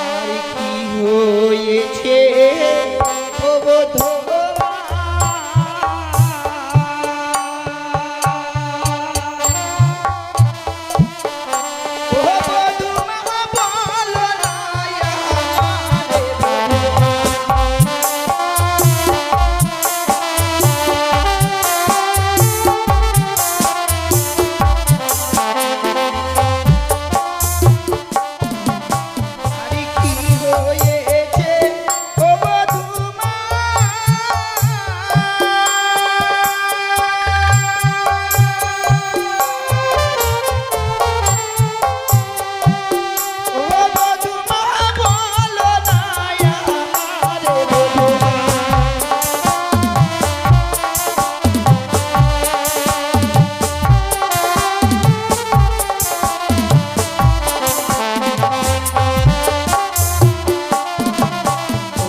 আর কি হয়েছে ও বধূমা, ও বধূমা বলো না আমারে বধূমা। আরে কি হয়েছে ও বধূমা, ও বধূমা বলো না আমারে বধূমা।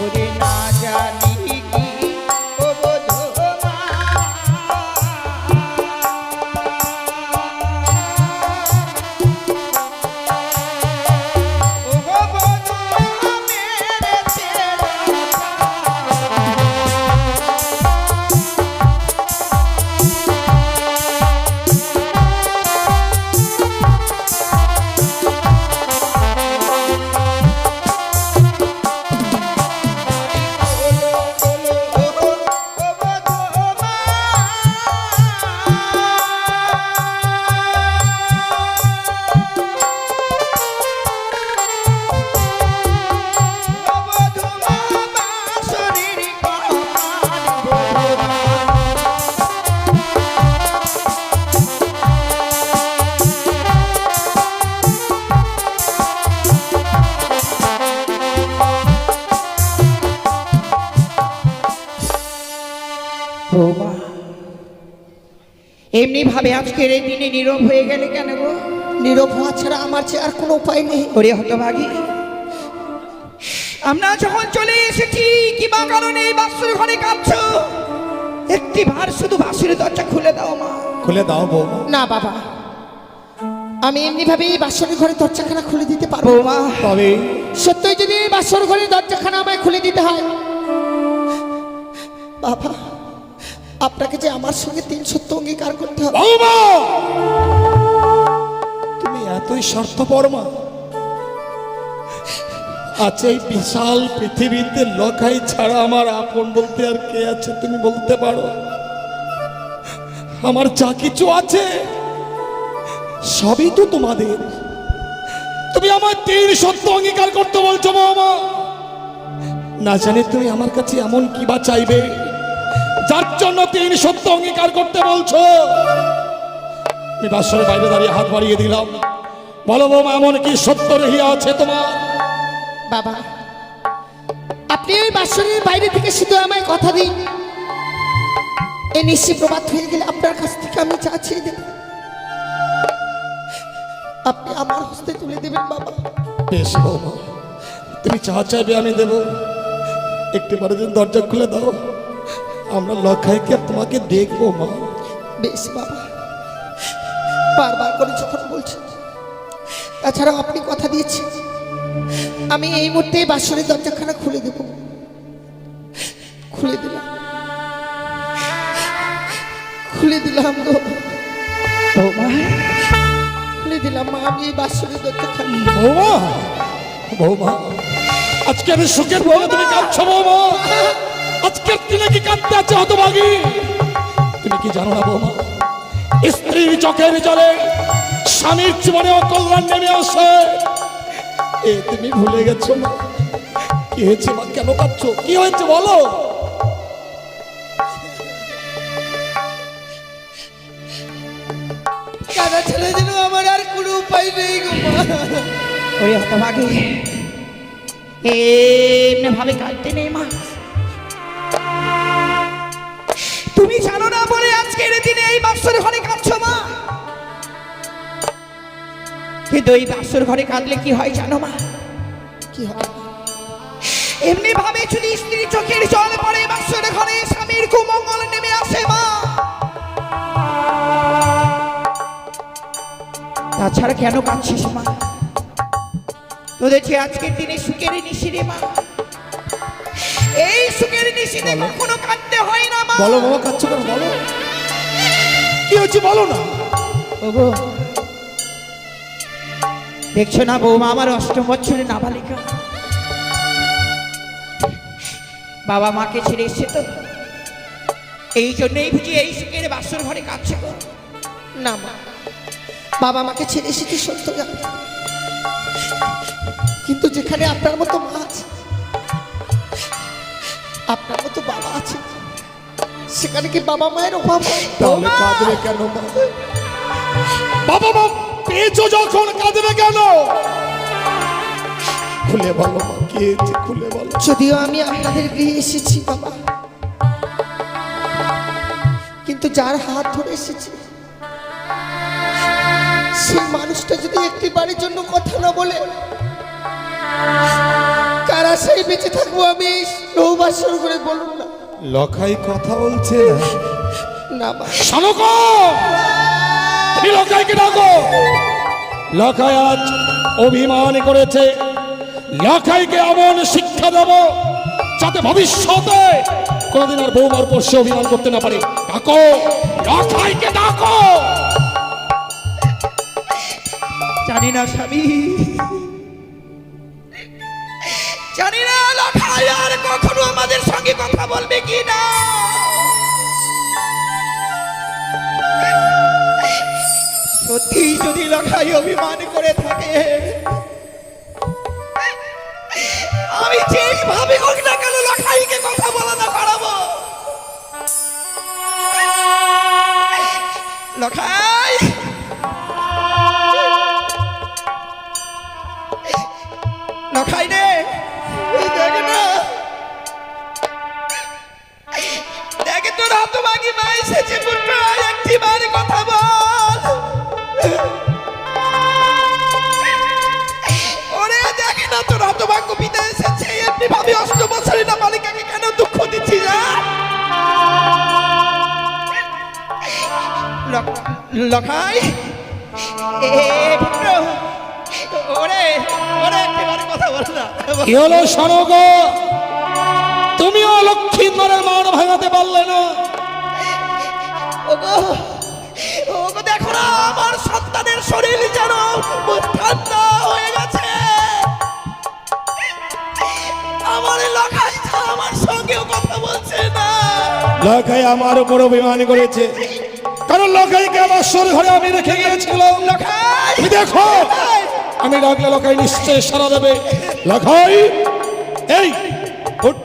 ওরে না জানি কি ও বধূমা, ও বধূমা মেরেছে বৌমা, এমনি ভাবে আজকের এই দিনে নীরব হয়ে গেলে কেন গো? নীরব হওয়া ছাড়া আমার যে আর কোনো উপায় নেই। ওরে হতভাগী, আমরা যখন চলে এসেছি কিবা কারণে এই বাসুর ঘরে কাঁদছো, একটি বার শুধু বাসুরের দরজা খুলে দাও মা। খুলে দাও বৌমা। না বাবা, আমি এমনি ভাবে এই বাসর ঘরে দরজাখানা খুলে দিতে পারবো। বৌমা, তবে সত্যই যদি এই বাসর ঘরের দরজাখানা আমায় খুলে দিতে হয়, বাবা আপনাকে যে আমার সঙ্গে 3 সত্য অঙ্গীকার করতে হবে। বৌমা, তুমি এতই স্বার্থপর মা? আচ্ছা, এই বিশাল পৃথিবীতে লখাই ছাড়া আমার আপন বলতে আর কে আছে তুমি বলতে পারো? আমার যা কিছু আছে সবই তো তোমাদের। তুমি আমার 3 সত্য অঙ্গীকার করতে বলছো বৌমা? না জানি তুমি আমার কাছে এমন কি বা চাইবে যার জন্য 3 সত্য অঙ্গীকার করতে বলছো? আমি বাসরের বাইরে দাঁড়িয়ে হাত বাড়িয়ে দিলাম। বলো বৌমা, এমন কি সত্য রহিয়া আছে তোমার? বাবা আপনি ওই বাসরের বাইরে থেকে শুধু আমায় কথা দিন, এই নিশ্চিত প্রবাদ হয়ে গেলে আপনার কাছ থেকে আমি চা চেয়ে দেব, আপনি আমার হস্তে তুলে দেবেন বাবা। বেশ বৌমা, তুমি চা চাইবে আমি দেব। একটু পরে দিন দরজা খুলে দাও, আমরা লখাইকে তোমাকে দেখবো মা। বেশ বাবা, বারবার করে যখন বলছেন, তাছাড়াও আপনি কথা দিয়েছেন আমি এই মুহূর্তে বাসরের দরজাখানা খুলে দেব। খুলে দিলাম, খুলে দিলাম গো, বৌমা খুলে দিলাম মা। আমি এই বাসুরি দত্ত খালি বৌমা, বৌমা, আজকে আমি সুখের বলে তুমি কাঁদছো বৌমা। আজকের দিনে কি কাঁদতে আছে হতভাগী? তুমি কি জানো না বৌমা, স্ত্রীর চোখের জলে স্বামীর জীবনে অকল্যাণ নেমে আসে। এ তুমি ভুলে গেছো মা? কি হয়েছে মা, কেন কাঁদছো? কি হয়েছে বলো? কাদা ছেড়ে দিল, আমার আর কোনো উপায় নেই গো মা। ওরে হতভাগী, এমনি ভাবে কাঁদতে নেই মা। তুমি জানো না বলে আজকের দিনে এই বাসর ঘরে কাঁদছো মা। কিন্তু এই বাসর ঘরে কাঁদলে কি হয় জানো মা? কি হয়? এমনি ভাবে যদি স্ত্রী চোখের জল পড়ে বাসর ঘরে স্বামীর কুমঙ্গল নেমে আসে মা। তাছাড়া কেন কাঁদছিস মা? তোদের যে আজকের দিনে সুখের নিশিরে মা, এই সুখের নিশিতে কখনো কাঁদতে হয় না মা। বলো বাবা, কাঁদছো কেন বলো? কি হচ্ছে বলো না? ওগো, দেখছো না বৌমা আমার 8ম বছরে নাবালিকা, বাবা মাকে ছেড়ে এসছে তো, এই জন্যই বুঝি এই সুখের বাসর ঘরে কাঁদছে গো। না মা, বাবা মাকে ছেড়ে এসেছি সত্য জানি, কিন্তু যেখানে আপনার মতো মা আছে, আপনার মতো বাবা আছে, সেখানে কি বাবা মায়ের অভাব হয়? তাহলে কাঁদবে কেন মা? বাবা মা পেয়েছো যখন কাঁদবে কেন? খুলে বলো মা, কি হয়েছে খুলে বলো। যদিও আমি আপনাদের গৃহে এসেছি বাবা, কিন্তু যার হাত ধরে এসেছি সেই মানুষটা যদি একটি বাড়ির জন্য কথা না বলে, কারা সেই বেঁচে থাকবো আমি নৌবাসর করে বলুন না। লখাই কথা বলছে না? না মা, শোনো গো, তুমি লখাইকে ডাকো। লখাই আজ অভিমান করেছে, লখাইকে এমন শিক্ষা দেব যাতে ভবিষ্যতে কোনদিন আর বৌমার পর সে অভিমান করতে না পারে। ডাকো, লখাইকে ডাকো। জানি না স্বামী, জানি না লখাই আর কখনো আমাদের সঙ্গে কথা বলবে কি না। সত্যি যদি লখাই অভিমান করে থাকে, আমি যেইভাবে হোক না কেন লখাইকে কথা বলা না করাবো। লখাই, লখাই রে, এই দেখ না, দেখ তোর হতভাগী মা এসেছে, পুত্র একটি বার কথা বল। ওরে দেখ না, তোর হতভাগ্য পিতা এসেছে, এমনি ভাবে 8 বছরের নাবালিকাকে কেন দুঃখ দিচ্ছিস? লখাই, এ পুত্র, ওরে ওরে একবার কথা বল না। কি হলো শোনো গো, তুমিও লক্ষ্মীন্দরের মান ভাঙাতে পারলে না? ওগো, ওগো দেখো না, আমার সন্তানের শরীর যেন ঠান্ডা হয়ে গেছে। আমার লখাই আমার সঙ্গেও কথা বলছে না। লখাই আমার উপর অভিমান করেছে, কারণ লখাইকে আমার সর ঘরে আমি রেখে গিয়েছিলাম। লখাই, তুমি দেখো, আমি ডাকলে লখাই নিশ্চয় সারা দেবে। লখাই, এই উঠ,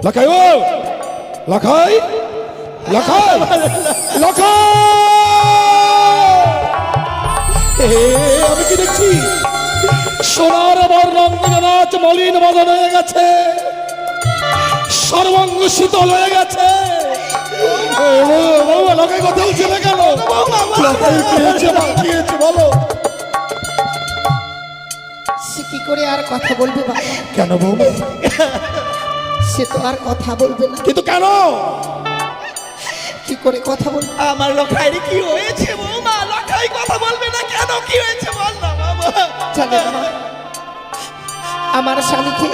লখাই ও লখাই, লখাই, লখাই, আমি কি দেখছি? সোনার আবার রঙিন নাচ মলিন বদন হয়ে গেছে, সর্বাঙ্গ শীতল হয়ে গেছে। বাবা লখাই কথা বলছে না কেন? লখাই কি হয়েছে মা, কি হয়েছে বলো? সে কি করে আর কথা বলবে বাবা? কেন বৌমা? সে তো আর কথা বলবে না। কিন্তু কেন? কি করে কথা বলবে? আমার লখাইয়ের কি হয়েছে বৌমা? লখাই কথা বলবে না কেন? কি হয়েছে বল না বাবা। জানেন মা, আমার স্বামীকে,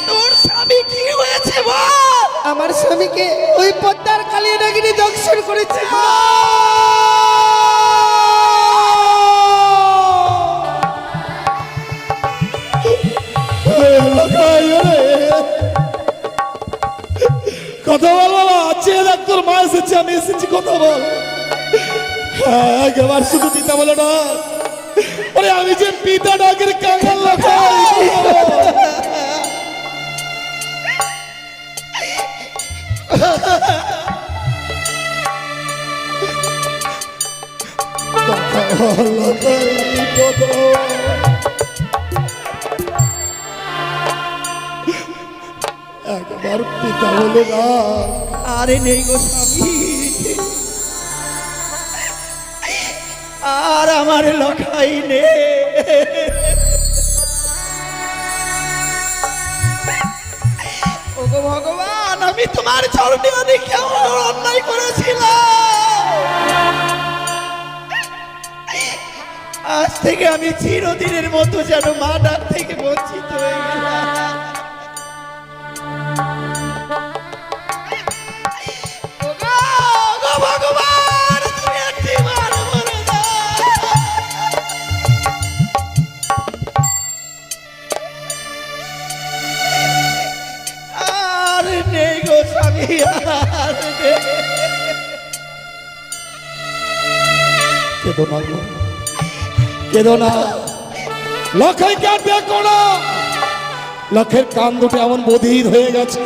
তোর স্বামী কি হয়েছে বল। আমার স্বামীকে ওই পদ্মার কালিয়া নাগিনী দংশন করেছে গো। কথা বল বাবা, চেয়ে দেখ তোর মা এসেছে, আমি এসেছি, কথা বল। হ্যাঁ, একবার শুধু পিতা বলে না, আরে আমি যে পিতা ডাকের কাঙাল লাখাই। একবার পিতা বলে না। আরে নেই গো স্বামী, আর আমার লখাই নেই। ওগো ভগবান, আমি তোমার চরণে অনেক কেমন অন্যায় করেছিলাম। আজ থেকে আমি চিরদিনের মতো যেন মা ডাক থেকে বঞ্চিত হয়ে গেলাম। ওগো, ওগো ভগবান, তুমি একটিবার বলে দাও। আর নেই গো স্বামী, আর নেই। কেঁদো না গো, কেঁদো না। লখাইকে আর দেখো না, লখের কান দুটো এমন বধির হয়ে গেছে,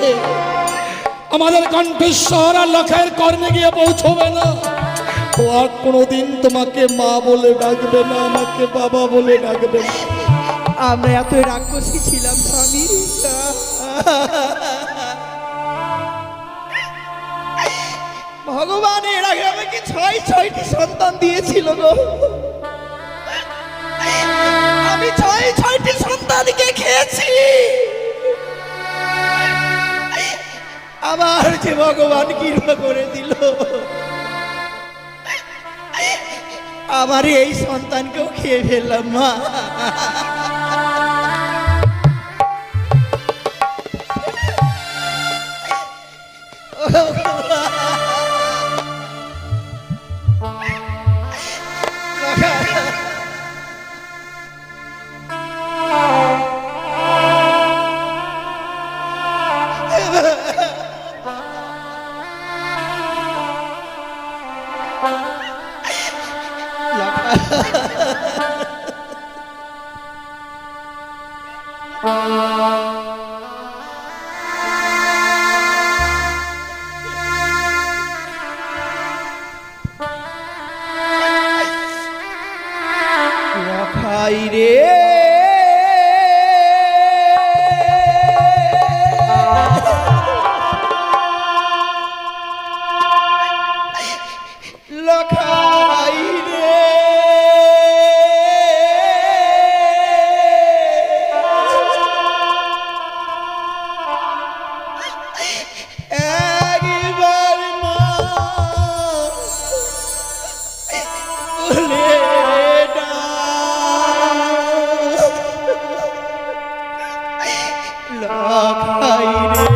আমাদের কণ্ঠস্বর আর লখাইয়ের কর্ণে গিয়ে পৌঁছবে না। ও আর কোনোদিন তোমাকে মা বলে ডাকবে না, আমাকে বাবা বলে ডাকবে না। আমরা এত রাক্ষসী ছিলাম স্বামী। ভগবান এর আগে আমাকে ছয়টি সন্তান দিয়েছিল গো। আমি ছয়টি সন্তানকে খেয়েছি। আবার যে ভগবান কৃপা করে দিল, আমার এই সন্তানকেও খেয়ে ফেললাম মা। লখাই রে, লখাই রে, একবার মা বলে লখাই রে।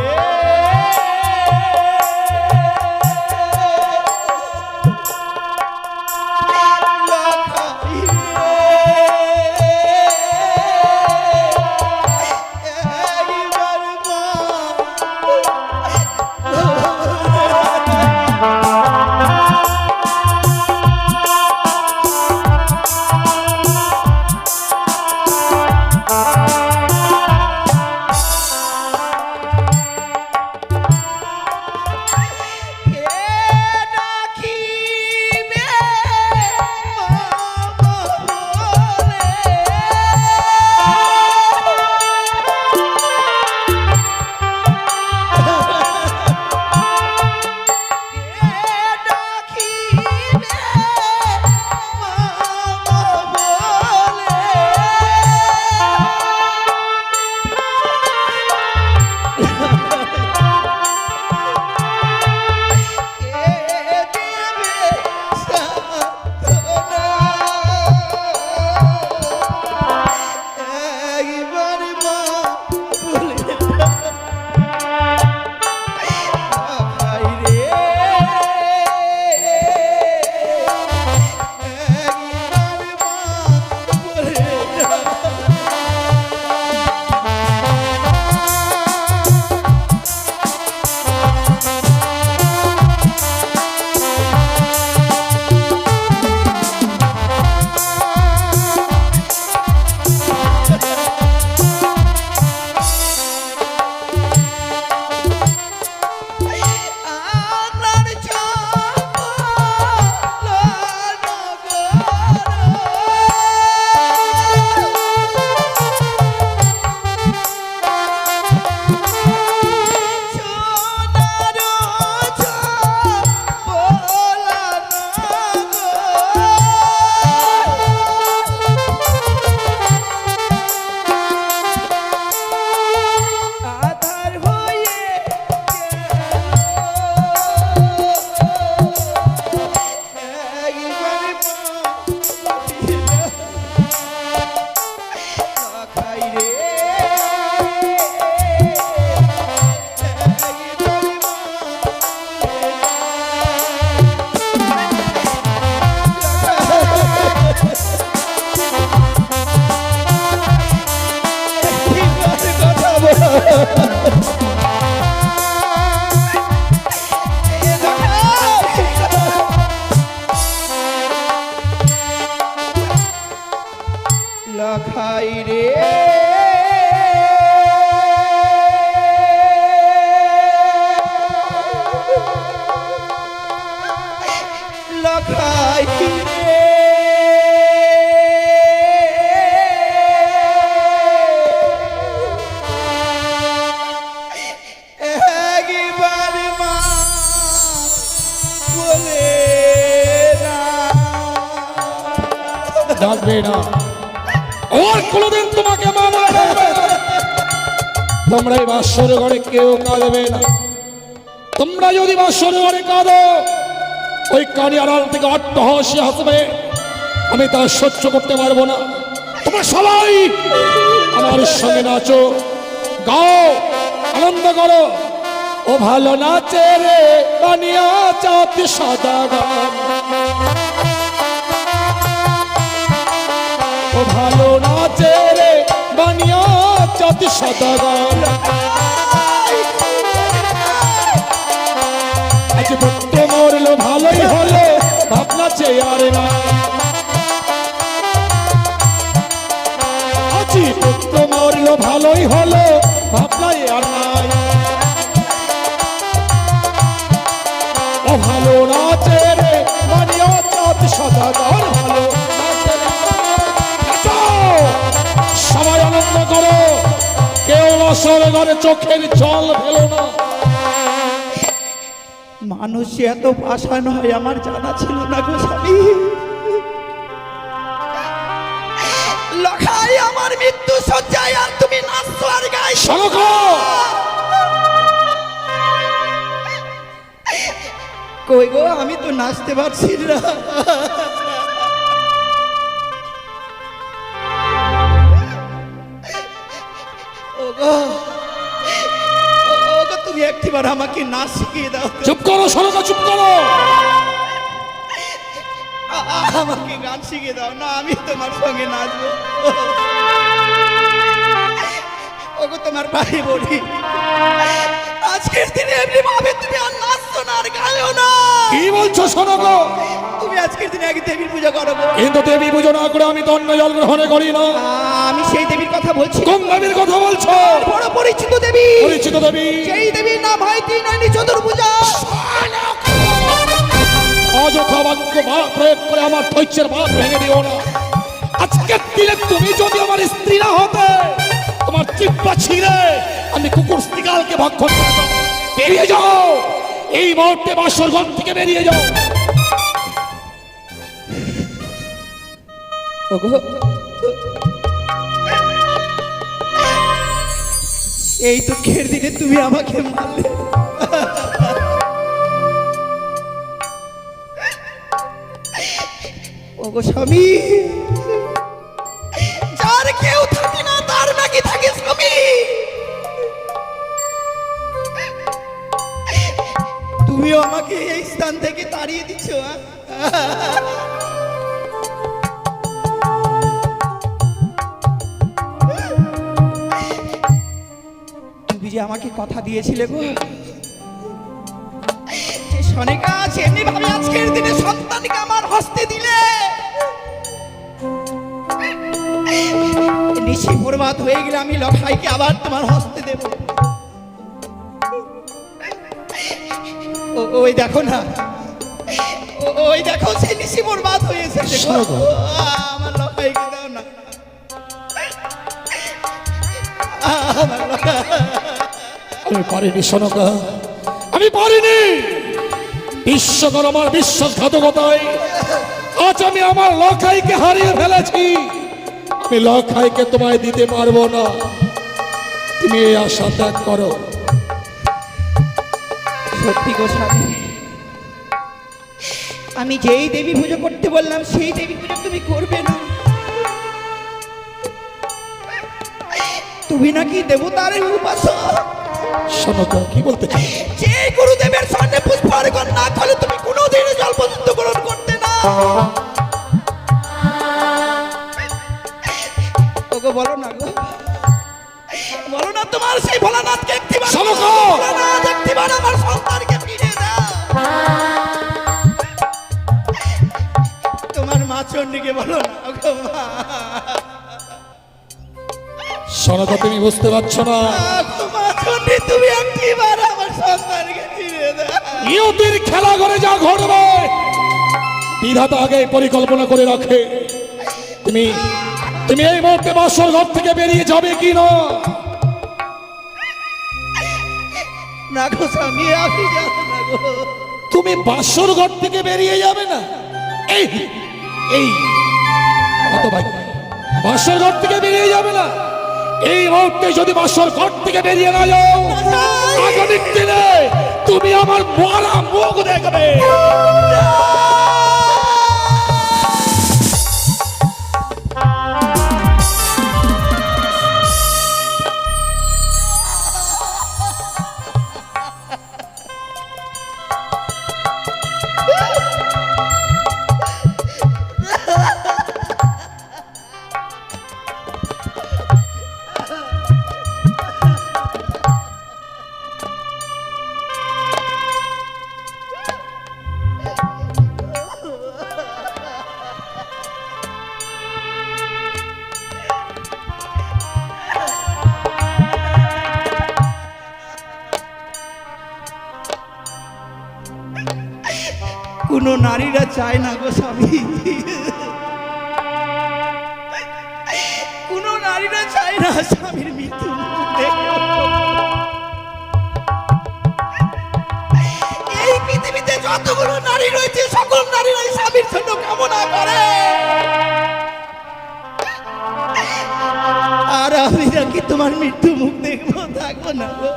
লখাই একবার মা বলে না ডাকবে না, আর কোনোদিন তোমাকে মানা করবে না। তোমরা এই বাসর ঘরে কেউ কাঁদবে না। তোমরা যদি বাসর ঘরে কাঁদো, ওই কানি আড়াল থেকে অট্টহাসি হাসবে, আমি তা সহ্য করতে পারবো না। তোমরা সবাই আমার সঙ্গে নাচো, গাও, আনন্দ করো। ও ভালো নাচে রে বানিয়া চাঁদ সাদা গান, ও ভালো নাচে রে বানিয়া চাঁদ সাদা গান। আজ পুত্র মরলো ভালোই হলো, ভাবনা চেয়ার না। আজ পুত্র মরলো ভালোই হলো, ভাবনা আর নাই। ও ভালো নাচে রে বানিয়া চাঁদ সাদা গান, ভালো নাচে রে। নাচো, সবাই আনন্দ করো, কেউ আসর ঘরে চোখের জল ফেলো না। মানুষ এত পাষাণ হয় আমার জানা ছিল না গো স্বামী। লখাই আমার মৃত্যু সজ্জায় আর তুমি নাচছো আর গাইছো। শোনো গো, কই গো, আমি তো নাচতে পারছি না। ওগো, ওগো, তুমি একটিবার আমাকে নাচ শিখিয়ে দাও তো। চুপ করো, শোনো গো, চুপ করো। আমাকে গান শিখিয়ে দাও না, আমি তোমার সঙ্গে নাচবো। ওগো, তোমার পায়ে বলি, আজকের দিনে এমনি ভাবে তুমি আর নাচছো না আর গাইও না। কি বলছো? শোনো গো, তুমি আজকের দিনে আগে দেবীর পূজা করো গো। কিন্তু দেবী পুজো না করে আমি দণ্ড জল গ্রহণ করি না। আমি সেই দেবীর কথা বলছি। কোন দেবীর কথা বলছো? বড় পরিচিত দেবী, পরিচিত দেবী। সেই দেবীর নাম হয় ত্রিনয়নী চতুর্ভুজা। অযথা বাক্য প্রয়োগ করে আমার ধৈর্যের বাঁধ ভেঙে দিও না। আজকের দিনে তুমি যদি আমার স্ত্রী না হতে, তোমার চিপ্পা ছিঁড়ে আমি কুকুর স্ত্রীকালকে ভক্ষণ করতাম। বেরিয়ে যাও, এই মুহূর্তে বাসর ঘর থেকে বেরিয়ে যাও। ওগো, এই দুঃখের দিনে তুমি আমাকে মারলে। ওগো স্বামী, যার কেউ থাকে না তার নাকি থাকে স্বামী। তুমিও আমাকে এই স্থান থেকে তাড়িয়ে দিচ্ছ। তুমি যে আমাকে কথা দিয়েছিলে গো, যে সনেকা এমনি ভাবে আজকের দিনে সন্তানকে আমার হস্তে দিলে, নিশি বরবাদ হয়ে গেলে আমি লখাইকে আবার তোমার হস্তে দেব। ওই দেখো না, ওই দেখো সেই নিশি বরবাদ হয়েছে। আমার লখাইকে দাও না, আমার লখাই। আমি পারিনি সোনকা, আমি পারিনি। বিশ্বকর আমার বিশ্বাসঘাতকতায় আজ আমি আমার লখাইকে হারিয়ে ফেলেছি। আমি লখাইকে তোমায় দিতে পারবো না, তুমি এই আশা ত্যাগ করো। সত্যি গো স্বামী, আমি যেই দেবী পুজো করতে বললাম সেই দেবী পুজো তুমি করবে না। তুমি নাকি দেবতার উপাসক। সোনকা, কি বলতে চাও? যে গুরুদেবের সামনে পুষ্প অর্পণ না করলে তুমি কোনোদিন জল পর্যন্ত গ্রহণ করতে না। ওগো, বলো না গো, বলো না তোমার সেই ভোলানাথকে একটিবার, সোনকা, ভোলানাথ একটিবার আমার সন্তানকে ফিরিয়ে দাও। তোমার মা চণ্ডীকে বলো না গো মা। সোনকা, তুমি বুঝতে পারছো না, মা চণ্ডী, তুমি একটিবার আমার সন্তানকে ফিরিয়ে দাও। নিয়তির খেলা ঘরে যা ঘটবে বিধাতা আগে পরিকল্পনা করে রাখে। তুমি তুমি এই মুহূর্তে বাসর ঘর থেকে বেরিয়ে যাবে কি না? না গো স্বামী, আমি যাবো না গো। তুমি বাসর ঘর থেকে বেরিয়ে যাবে না? এই এই কত ভাই, বাসর ঘর থেকে বেরিয়ে যাবে না? এই মুহূর্তে যদি বাসর ঘর থেকে বেরিয়ে না যাও, আগামী দিনে তুমি আমার মরা মুখ দেখবে। কোনো নারীরা চায় না গো স্বামী, কোনো নারীরা চায় না স্বামীর মৃত্যু দেখে। এই পৃথিবীতে যতগুলো নারী রয়েছে সকল নারীরাই স্বামীর জন্য কামনা করে। আর আমি নাকি তোমার মৃত্যু মুখ দেখবো, থাকবো না গো।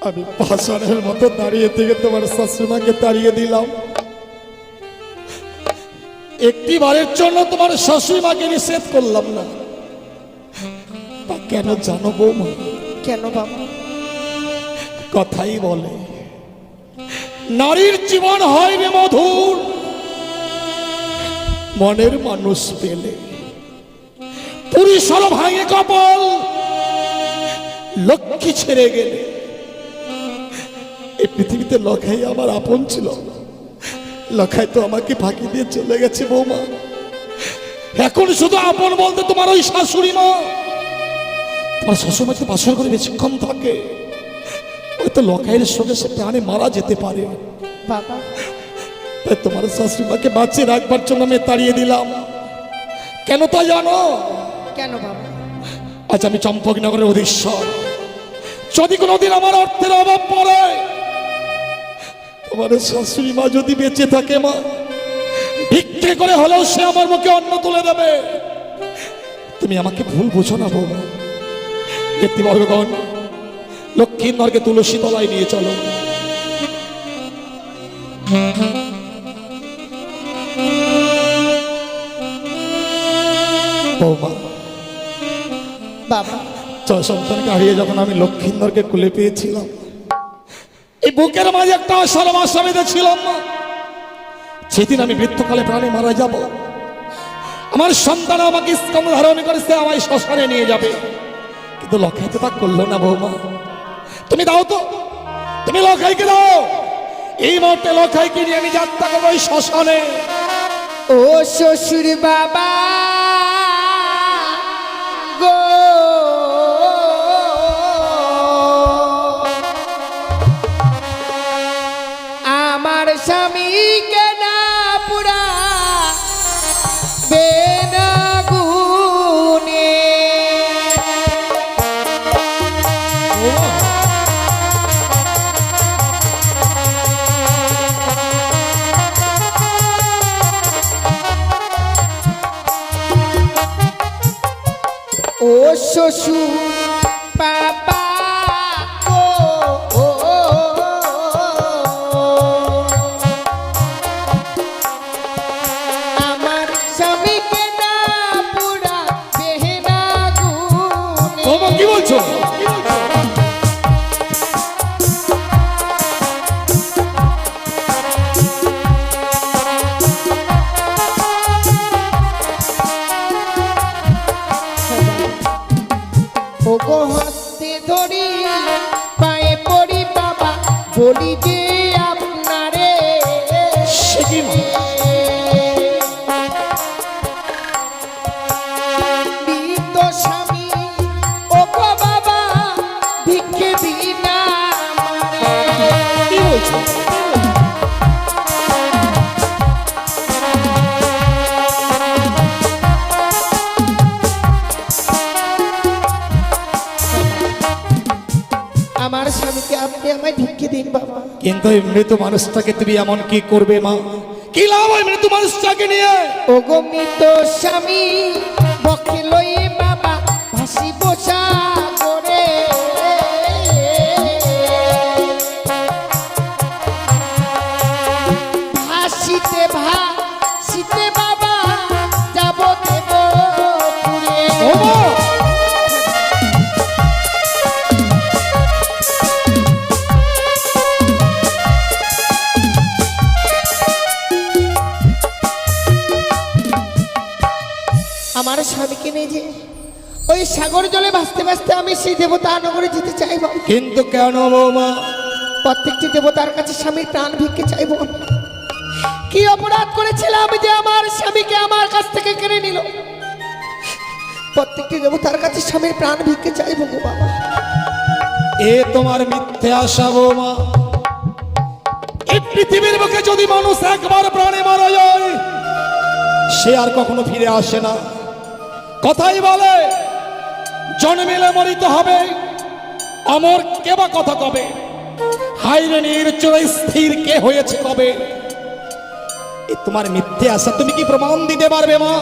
আমি পাষাণের মতো দাঁড়িয়ে থেকে তোমার শাশুড়াকে তাড়িয়ে দিলাম। একটি বারের জন্য তোমার শাশুড়ি মাকে নিষেধ করলাম না। তা কেন জানো বৌমা? কেন বাবা? কথাই বলে নারীর জীবন হয় রে মধুর, মনের মানুষ পেলে। পুরুষ হলো ভাঙে কপাল, লক্ষ্মী ছেড়ে গেলে। এই পৃথিবীতে লখাই আমার আপন ছিল, লখাই তো আমাকে ফাঁকি দিয়ে চলে গেছে বৌমা। এখন শুধু আপন বলতে তোমার ওই শাশুড়ি মা। তোমার শ্বশুর মাকে বাসর করে বেশিক্ষণ থাকে, ওই তো লখাইয়ের সঙ্গে সে প্রাণে মারা যেতে পারে। বাবা, তাই তোমার শাশুড়ি মাকে বাঁচিয়ে রাখবার জন্য আমি তাড়িয়ে দিলাম। কেন তা জানো? কেন বাবা? আজ আমি চম্পকনগরের অধীশ্বর। যদি কোনোদিন আমার অর্থের অভাব পড়ে, তোমার শাশুড়ি মা যদি বেঁচে থাকে মা, ভিক্ষে করে হলেও সে আমার মুখে অন্ন তুলে দেবে। তুমি আমাকে ভুল বুঝো না বৌমা। কীর্তিবর্গগণ, লক্ষ্মীন্দরকে তুলসী তলায় নিয়ে চলো। বৌমা, বাবা, ছয় সন্তানকে হারিয়ে যখন আমি লক্ষ্মীন্দরকে কুলে পেয়েছিলাম, এই বুকের মাঝে একটা আশার আশা বেঁধেছিলাম না, সেদিন আমি মৃত্যুকালে প্রাণে মারা যাব, আমার সন্তান আমাকে স্কন্ধ ধারণ করেছে, আমায় শ্মশানে নিয়ে যাবে। কিন্তু লখাই তো তা করলো না বৌমা। তুমি দাও তো, তুমি লখাইকে দাও। এই মুহূর্তে লখাইকে নিয়ে আমি যাত্রা করবো ওই শ্মশানে। ও শ্বশুর বাবা গো, আমার স্বামীকে না পুরা বেনাগুনে। ও শ্বশুর বাবা গো, আমার স্বামীকে না পুরা বেনাগুনে। বৌমা কি বলছো? ও গো হাতে ধরি পায়ে পড়ি বাবা বলি যে আপনারে সে কি মা? বৃদ্ধ স্বামী ও গো বাবা ভিক্ষে বিনা কি বলছো? আমার স্বামীকে আপনি আমায় ভিক্ষে দিন বাবা। কিন্তু এই মৃত মানুষটাকে তুমি এমন কি করবে মা? কি লাভ ওই মৃত মানুষটাকে নিয়ে? ও গো মৃত স্বামী বক্ষে লয়ে বাবা ভাসি বসা করে ভাসিতে বাবা যাব দেব পুরে। ও মা! আমার স্বামীকে নিয়ে যে ওই সাগর জলে ভাসতে ভাসতে আমি সেই দেবতা নগরে যেতে চাইব, কিন্তু কেন বৌমা? প্রত্যেকটি দেবতার কাছে স্বামীর প্রাণ ভিক্ষে চাইব। কি অপরাধ করেছিলাম যে আমার স্বামীকে আমার কাছ থেকে কেড়ে নিল? প্রত্যেকটি দেবতার কাছে স্বামীর প্রাণ ভিক্ষে চাইব গো বাবা। এ তোমার মিথ্যে আশা বৌমা। এই পৃথিবীর বুকে যদি মানুষ একবার প্রাণে মারা যায় সে আর কখনো ফিরে আসে না। কথাই বলে জন্মিলে মরিতে হবে, অমর কে বা কথা কবে? হাইরে নির্চয় স্থির কে হয়েছে কবে? এ তোমার মিথ্যে আশা তুমি কি প্রমাণ দিতে পারবে মা?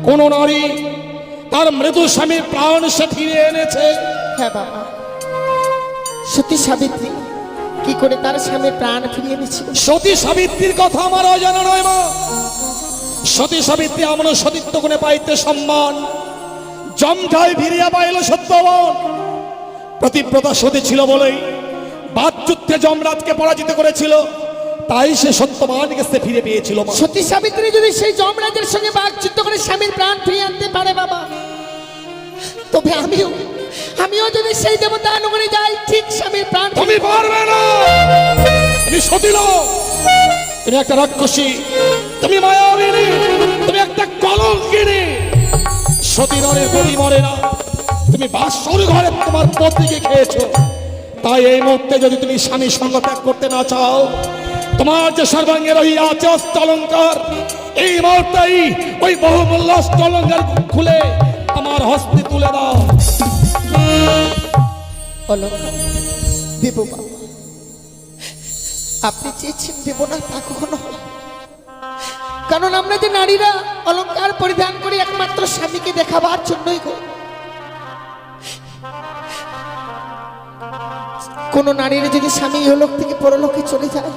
কোন নারী তার মৃত্যু স্বামীর প্রাণ সে ফিরে এনেছে? হ্যাঁ বাবা, সতী সাবিত্রী কি করে তার স্বামীর প্রাণ ফিরিয়ে এনেছিল। সতী সাবিত্রীর কথা আমার অজানা নয় মা। সতী সাবিত্রী আমরা সতীত্ব গুণে পাইতে সম্মান, জমঠাই ফিরিয়া পাইল সত্যবান। প্রতিব্রতা সতী ছিল বলেই বাদযুদ্ধে যমরাজকে পরাজিত করেছিল, তাই সে সত্যবানকে সে ফিরে পেয়েছিল মা। সতী সাবিত্রী যদি সেই যমরাজের সঙ্গে বাকযুদ্ধ করে স্বামীর প্রাণ ফিরিয়ে আনতে পারে বাবা, তবে আমিও যদি সেই দেবতা নগরে যাই ঠিক স্বামীর প্রাণ তুমি পারবে না। তুমি সতী নও, তুমি একটা রাক্ষসী, তুমি মায়াবিনী, তুমি একটা কলঙ্কিনী। সতী নরের পরি মরে না। তুমি বাসর ঘরে তোমার পত্নীকে খেয়েছো, তাই এই মুহূর্তে যদি তুমি স্বামীর সঙ্গ ত্যাগ করতে না চাও, তোমার যে সর্বাঙ্গে রহিয়া আছে অষ্ট অলঙ্কার, এই মুহূর্তেই ওই বহুমূল্য অষ্ট অলঙ্কার খুলে আমার হস্তে তুলে দাও। অলঙ্কার দেব বাবা, আপনি চেয়েছেন দেব না তা কখনো হয়? কারণ আমরা যে নারীরা অলঙ্কার পরিধান করি একমাত্র স্বামীকে দেখাবার জন্যই গো। কোন নারীর যদি স্বামী ইহলোক থেকে পরলোকে চলে যায়,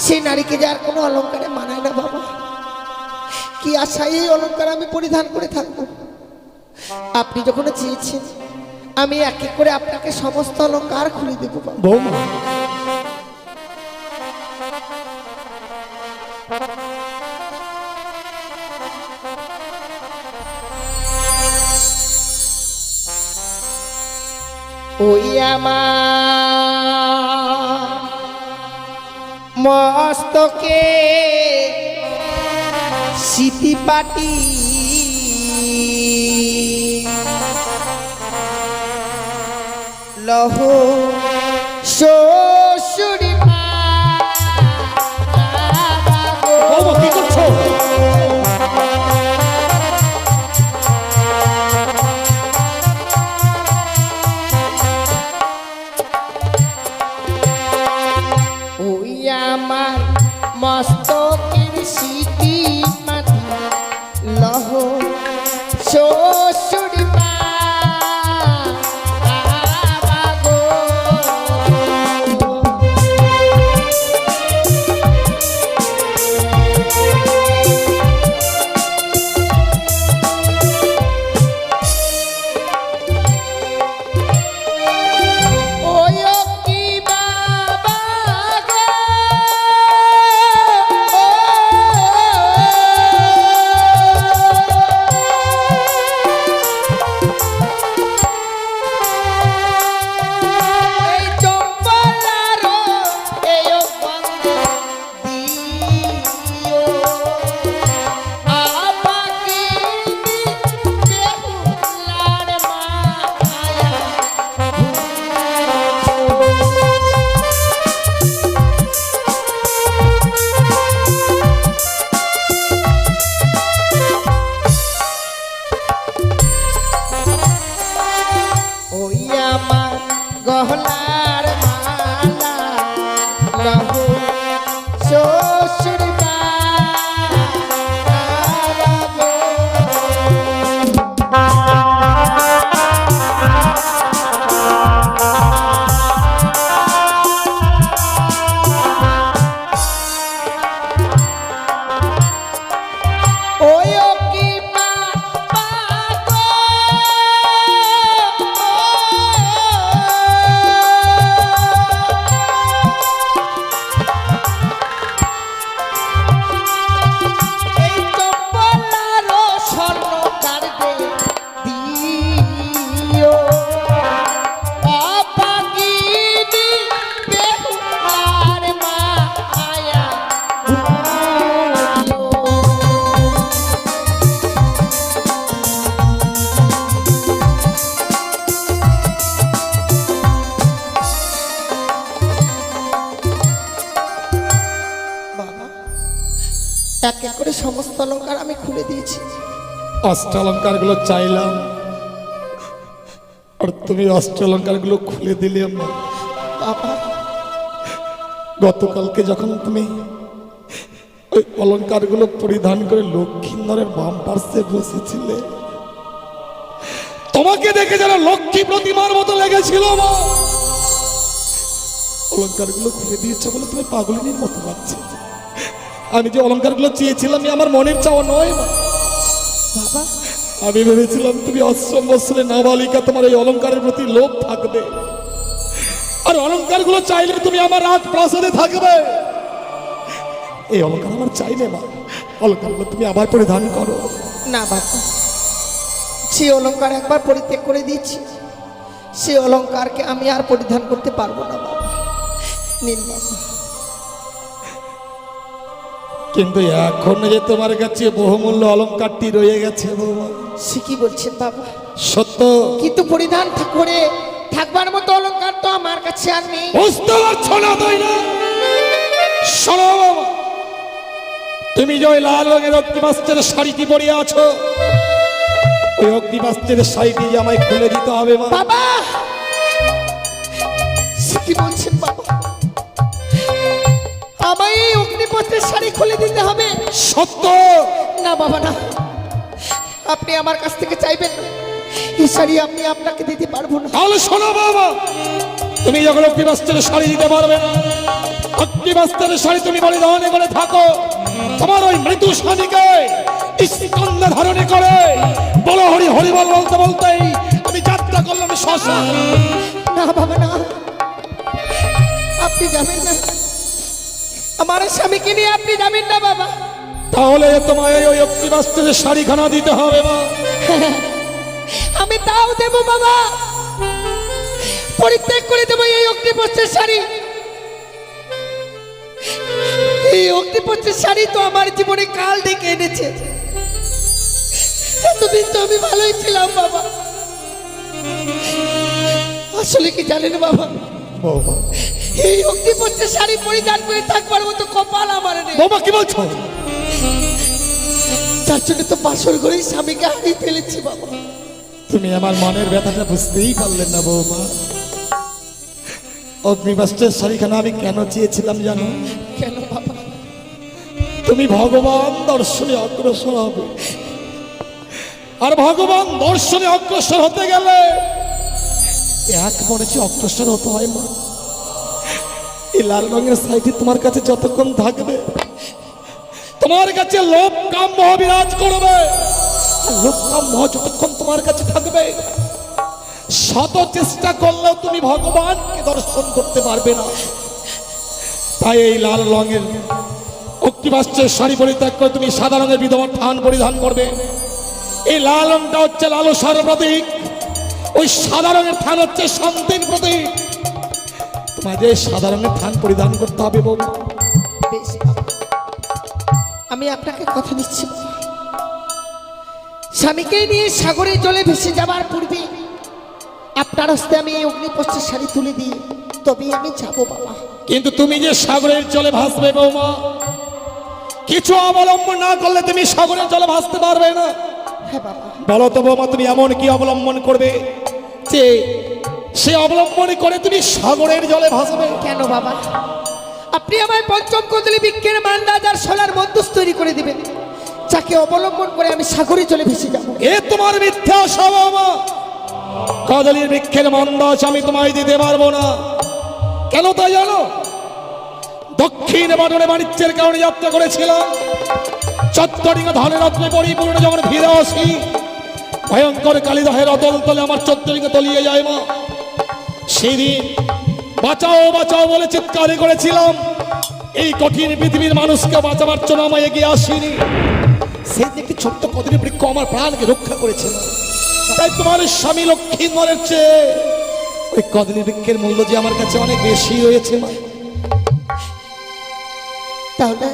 সেই নারীকে যে আর কোনো অলঙ্কারে মানায় না বাবা। কি আশায় এই অলঙ্কার আমি পরিধান করে থাকবো? আপনি যখন চেয়েছেন আমি এক এক করে আপনাকে সমস্ত অলঙ্কার খুলে দেবো বাবা। বৌমা, ওই আমার মস্তকে সিটি পাটি লহ শ্বশুরি মা গো। বৌমা কি করছো? ওই আমার মস্তকের সিটি মাটি লহ শ্বশুর বাবা গো। ওই কি বাবা গো, ও আমার গহনার মালা লহো শ্বশুর বাবা গো। ওই ও কি মা পাগো এই চম্পলারো স্বর্ণ কাটবে দিও অপাগিনী বেহুলার মায়া ভুলিও। বাবা এক এক করে সমস্ত অলংকার আমি খুলে দিয়েছি। অষ্টলঙ্কার গুলো চাইলাম আর তুমি অষ্টলঙ্কার গুলো খুলে দিলে মা। বাবা গতকালকে যখন তুমি ওই অলঙ্কার গুলো পরিধান করে লক্ষ্মীন্দরের বাম পার্শ্বে বসেছিলে, তোমাকে দেখে যেন লক্ষ্মী প্রতিমার মতো লেগেছিল মা। অলঙ্কার গুলো খুলে দিয়েছে বলে তুমি পাগলিনীর মতো লাগছে। আমি যে অলঙ্কার গুলো চেয়েছিলাম এ আমার মনের চাওয়া নয় মা। বাবা আমি ভেবেছিলাম তুমি অষ্টম বৎসরের নাবালিকা, তোমার এই অলঙ্কারের প্রতি লোভ থাকবে আর অলঙ্কার গুলো চাইলে তুমি আমার রাজ প্রাসাদে থাকবে। এই অলঙ্কার আমার চাইলে মা, অলঙ্কার গুলো তুমি আবার পরিধান করো। না বাবা, সে অলংকার একবার পরিত্যাগ করে দিয়েছি, সে অলংকারকে আমি আর পরিধান করতে পারবো না বাবা। নিন বাবা। কিন্তু এখন যে তোমার কাছে বহুমূল্য অলঙ্কারটি রয়ে গেছে বাবা। সে কি বলছেন বাবা? সত্য কিন্তু পরিধান করে থাকবার মতো অলংকার তো আমার কাছে আর নেই। বুঝতে পারছো না তাই না? শোনো বাবা, তুমি যে ওই লাল রঙের অগ্নিবাস্ত্রের শাড়িটি পরে আছো, ওই অগ্নিবাস্ত্রের শাড়িটি যে আমায় খুলে দিতে হবে মা। বাবা সে কি বলছেন বাবা? আমায় এই অগ্নিপত্রের শাড়ি খুলে দিতে হবে? সত্য। না বাবা না, আপনি আমার কাছ থেকে চাইবেন না, এই শাড়ি আমি আপনাকে দিতে পারবো না। তাহলে শোনো বাবা, তুমি যখন অগ্নিবাস্ত্রের শাড়ি দিতে পারবে না, অগ্নিবাস্ত্রের শাড়ি তুমি পরিধান করে থাকো, তোমার ওই মৃত্যু স্বামীকে স্কন্ধে ধারণে করে বলো হরি হরি বল বলতে বলতেই আমি যাত্রা করলাম শ্মশান। না বাবা না, আপনি যাবেন না, আমার স্বামীকে নিয়ে আপনি যাবেন না বাবা। তাহলে তোমায় ওই অগ্নিবাস্ত্রের শাড়িখানা দিতে হবে মা। আমি তাও দেব বাবা, পরিত্যাগ করে দেবো এই অগ্নিপত্রের শাড়ি। এই অগ্নিপত্রের শাড়ি তো আমার জীবনে কাল ডেকে এনেছে। এতদিন তো আমি ভালোই ছিলাম বাবা। আসলে কি জানেন বাবা, বাবা এই অগ্নিপত্রের শাড়ি পরিধান করে থাকবার মতো কপাল আমার নেই। বাবা কি বলছো? যার জন্য তো বাসর ঘরেই স্বামীকে হারিয়ে ফেলেছি বাবা। তুমি আমার মনের ব্যথাটা বুঝতেই পারলেন না বৌমা। অগ্নিবাস্ত্রের শাড়িখানা আমি কেন চেয়েছিলাম জানো? কেন বাবা? তুমি ভগবান দর্শনে অগ্রসর হবে, আর ভগবান দর্শনে অগ্রসর হতে গেলে এক মনে অগ্রসর হতে হয় মা। এই লাল রঙের শাড়িটি তোমার কাছে যতক্ষণ থাকবে, তোমার কাছে লোভ কাম মোহ বিরাজ করবে। আর লোভ কাম মোহ যতক্ষণ তোমার কাছে থাকবে, শত চেষ্টা করলেও তুমি ভগবানকে দর্শন করতে পারবে না। তাই এই লাল রঙের অগ্নিবাস্ত্রের শাড়ি পরিত্যাগ করে তুমি সাদা রঙের বিধবার থান পরিধান করবে। এই লাল রঙটা হচ্ছে লালসার প্রতীক, ওই সাদা রঙের থান হচ্ছে শান্তির প্রতীক। তোমাকে সাদা রঙের থান পরিধান করতে হবে বাবু। বেশ বাবা, আমি আপনাকে কথা দিচ্ছি বাবা। স্বামীকে নিয়ে সাগরে জলে ভেসে যাবার পূর্বে আপনার হস্তে আমি এই অগ্নিপত্রের শাড়ি তুলে দিই, তবেই আমি যাবো বাবা। কিন্তু তুমি যে সাগরের জলে ভাসবে বৌমা, কিছু অবলম্বন না করলে তুমি সাগরের জলে ভাসতে পারবে না। হ্যাঁ বাবা। বলো তো বৌমা, তুমি এমন কি অবলম্বন করবে যে সে অবলম্বন করে তুমি সাগরের জলে ভাসবে। কেন বাবা, আপনি আমায় পঞ্চম কদলি বৃক্ষের মান্দাজ আর সোলার মধ্যস্থ তৈরি করে দিবেন, যাকে অবলম্বন করে আমি সাগরে চলে ভেসে যাব। এ তোমার মিথ্যা স্বভাব। কদলির বৃক্ষের মন্দাজ আমি তোমায় দিতে পারবো না। কেন তাই জানো? দক্ষিণ বাটনে বাণিজ্যের কারণে যাত্রা করেছিলাম, চত্বরিঙ্গা ধনের রত্নে পরিপূর্ণ যখন ফিরে আসি, ভয়ঙ্কর কালিদাহের অতল তলে আমার চত্বরিঙ্গা তলিয়ে যায় মা। সেদিন বাঁচাও বাঁচাও বলে চিৎকার করেছিলাম, এই কঠিন পৃথিবীর মানুষকে বাঁচাবার জন্য আমায় এগিয়ে আসিনি। সেই একটি ছোট্ট কদলি বৃক্ষ আমার প্রাণকে রক্ষা করেছিল। তাই তোমার স্বামী লক্ষ্মীধরের চেয়ে ওই কদলি বৃক্ষের মূল্য যে আমার কাছে অনেক বেশি রয়েছে মা। তাহলে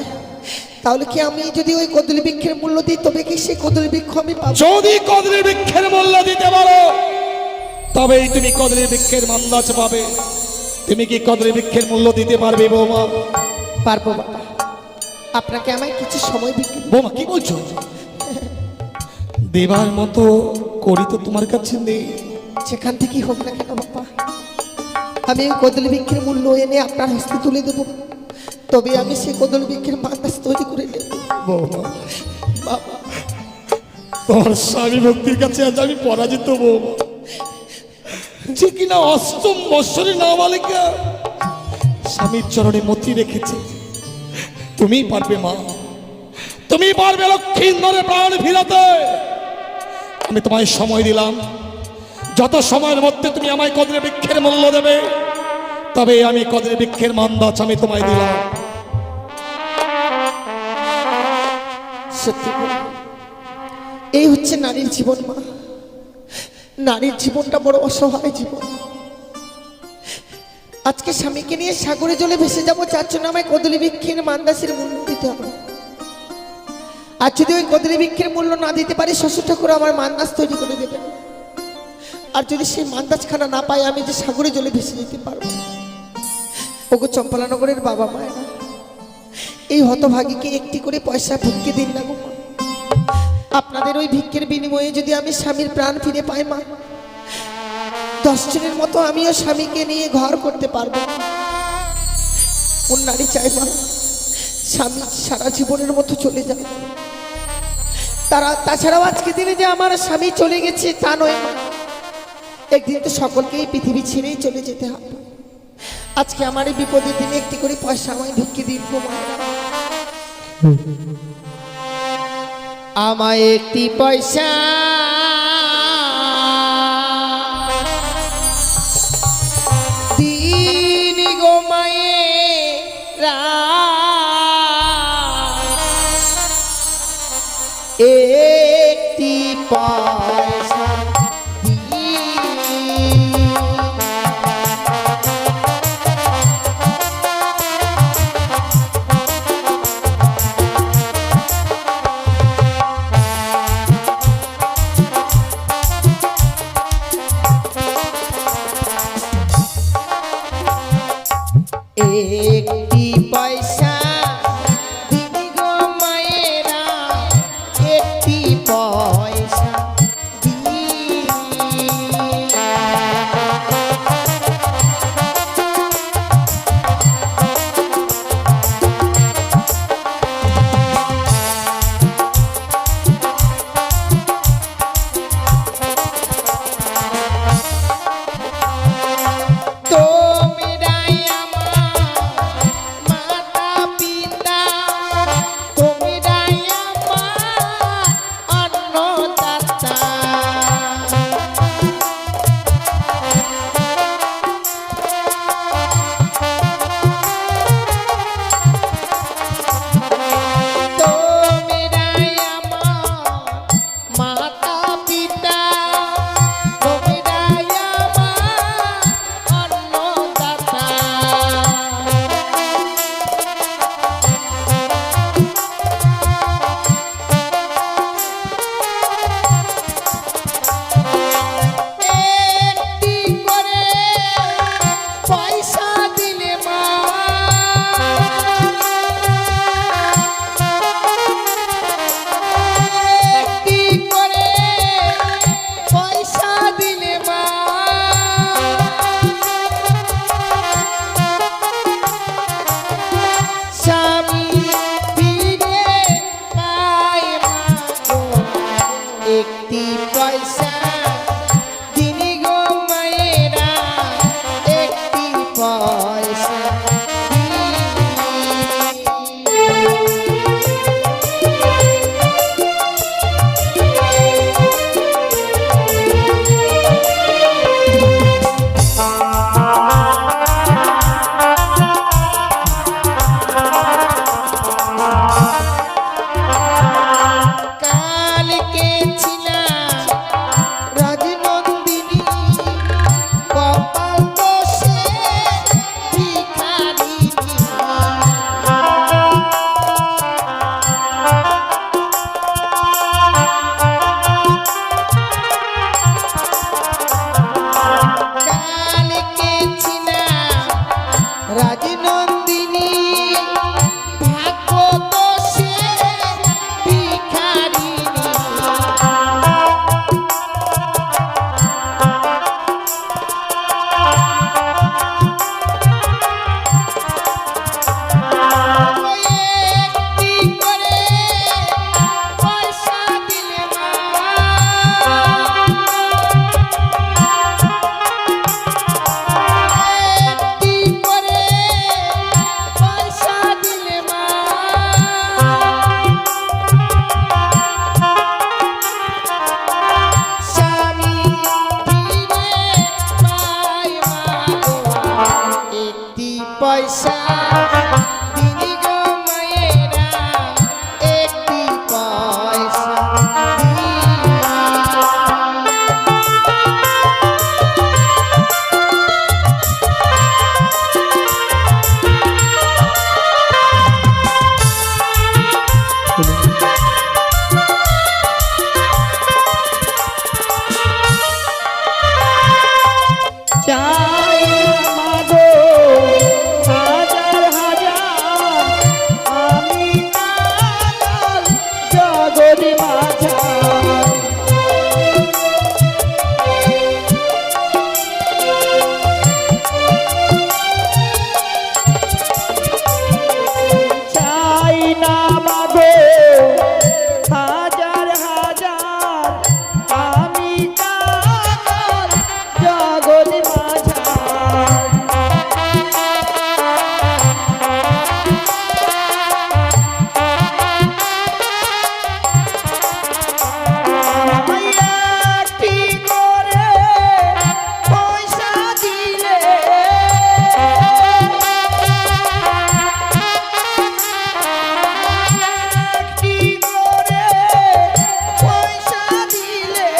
তাহলে কি আমি যদি ওই কদলি বৃক্ষের মূল্য দিই, তবে কি সেই কদলি বৃক্ষ আমি পাবো? যদি কদলি বৃক্ষের মূল্য দিতে পারো, তবেই তুমি কদলি বৃক্ষের মান্দাজ পাবে। তুমি কি কদলি বৃক্ষের মূল্য দিতে পারবে বৌমা? পারবো বাবা, আপনাকে আমায় কিছু সময় দিতে। বৌমা কি বলছো? দেবার মতো করি তো তোমার কাছে নেই। যেখান থেকেই হোক না কেন বাবা, আমি ওই কদলি বৃক্ষের মূল্য এনে আপনার হস্তে তুলে দেবো, তবে আমি সেই কদলি বৃক্ষের মান্দাজ তৈরি করে নেব। বৌমা বাবা, তোমার স্বামী ভক্তির কাছে আজ আমি পরাজিত বৌমা। যে কিনা অষ্টম বৎসরে নাবালিকা স্বামীর চরণে মতি রেখেছে। তুমি পারবে মা, তুমি পারবে লক্ষ্মীধরের প্রাণ ফিরাতে। আমি তোমায় সময় দিলাম, যত সময়ের মধ্যে তুমি আমায় কদলি বৃক্ষের মূল্য দেবে, তবে আমি কদলি বৃক্ষের মান্দাজ আমি তোমায় দিলাম। সত্যি গো, এই হচ্ছে নারীর জীবন মা। নারীর জীবনটা বড় অসহায় জীবন। আজকে স্বামীকে নিয়ে সাগরে জলে ভেসে যাবো, যার জন্য আমায় কদলি বৃক্ষের মান্দাসের মূল্য দিতে হবে। আর যদি ওই কদলি বৃক্ষের মূল্য না দিতে পারি, শ্বশুর ঠাকুর আমার মান্দাস তৈরি করে দেবেন। আর যদি সেই মান্দাজখানা না পাই, আমি যে সাগরে জলে ভেসে যেতে পারবো। ওগো চম্পালানগরের বাবা মায়েরা, এই হতভাগীকে একটি করে পয়সা ভিক্ষে দিন না গো মা। আপনাদের ওই ভিক্ষের বিনিময়ে যদি আমি স্বামীর প্রাণ ফিরে পাই মা, 10 জনের মতো আমিও স্বামীকে নিয়ে ঘর করতে পারবো। কোন নারী চাই মা স্বামী সারা জীবনের মতো চলে যায়? তাছাড়াও আজকে দিনে যে আমার স্বামী চলে গেছে তা নয় মা, একদিন তো সকলকে এই পৃথিবী ছেড়েই চলে যেতে হবে। আজকে আমার এই বিপদের দিনে একটি করে পয়সা আমায় ভিক্ষে দিন গো মা। আমায় একটি পয়সা দিন গো মায়েরা, একটি পয়সা একটি পয়সা দিদি গো মায়েরা, একটি পয়সা তোমরাই আমার পয়সা দিনি গো মায়েরা একটি পয়সা চাই মাগো হাজার হাজার আমি কাঙাল জগৎ মাঝার চাই না মাগো হাজার হাজার আমি কাঙাল জগৎ মাঝার একটি করে পয়সা দিলে একটি করে পয়সা দিলে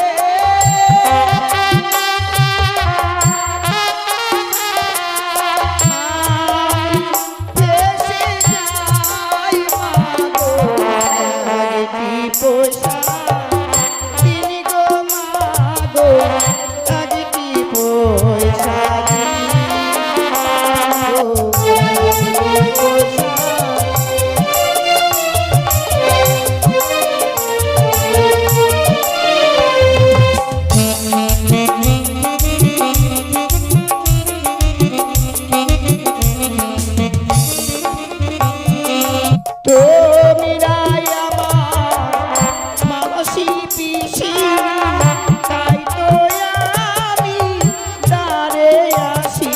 দেশে যাই মাগো একটি পয়সা দিনি গো মাগো একটি পয়সা তুমি রাই আমার মাসি পিসি তাই তো আমি দাঁড়ে আসি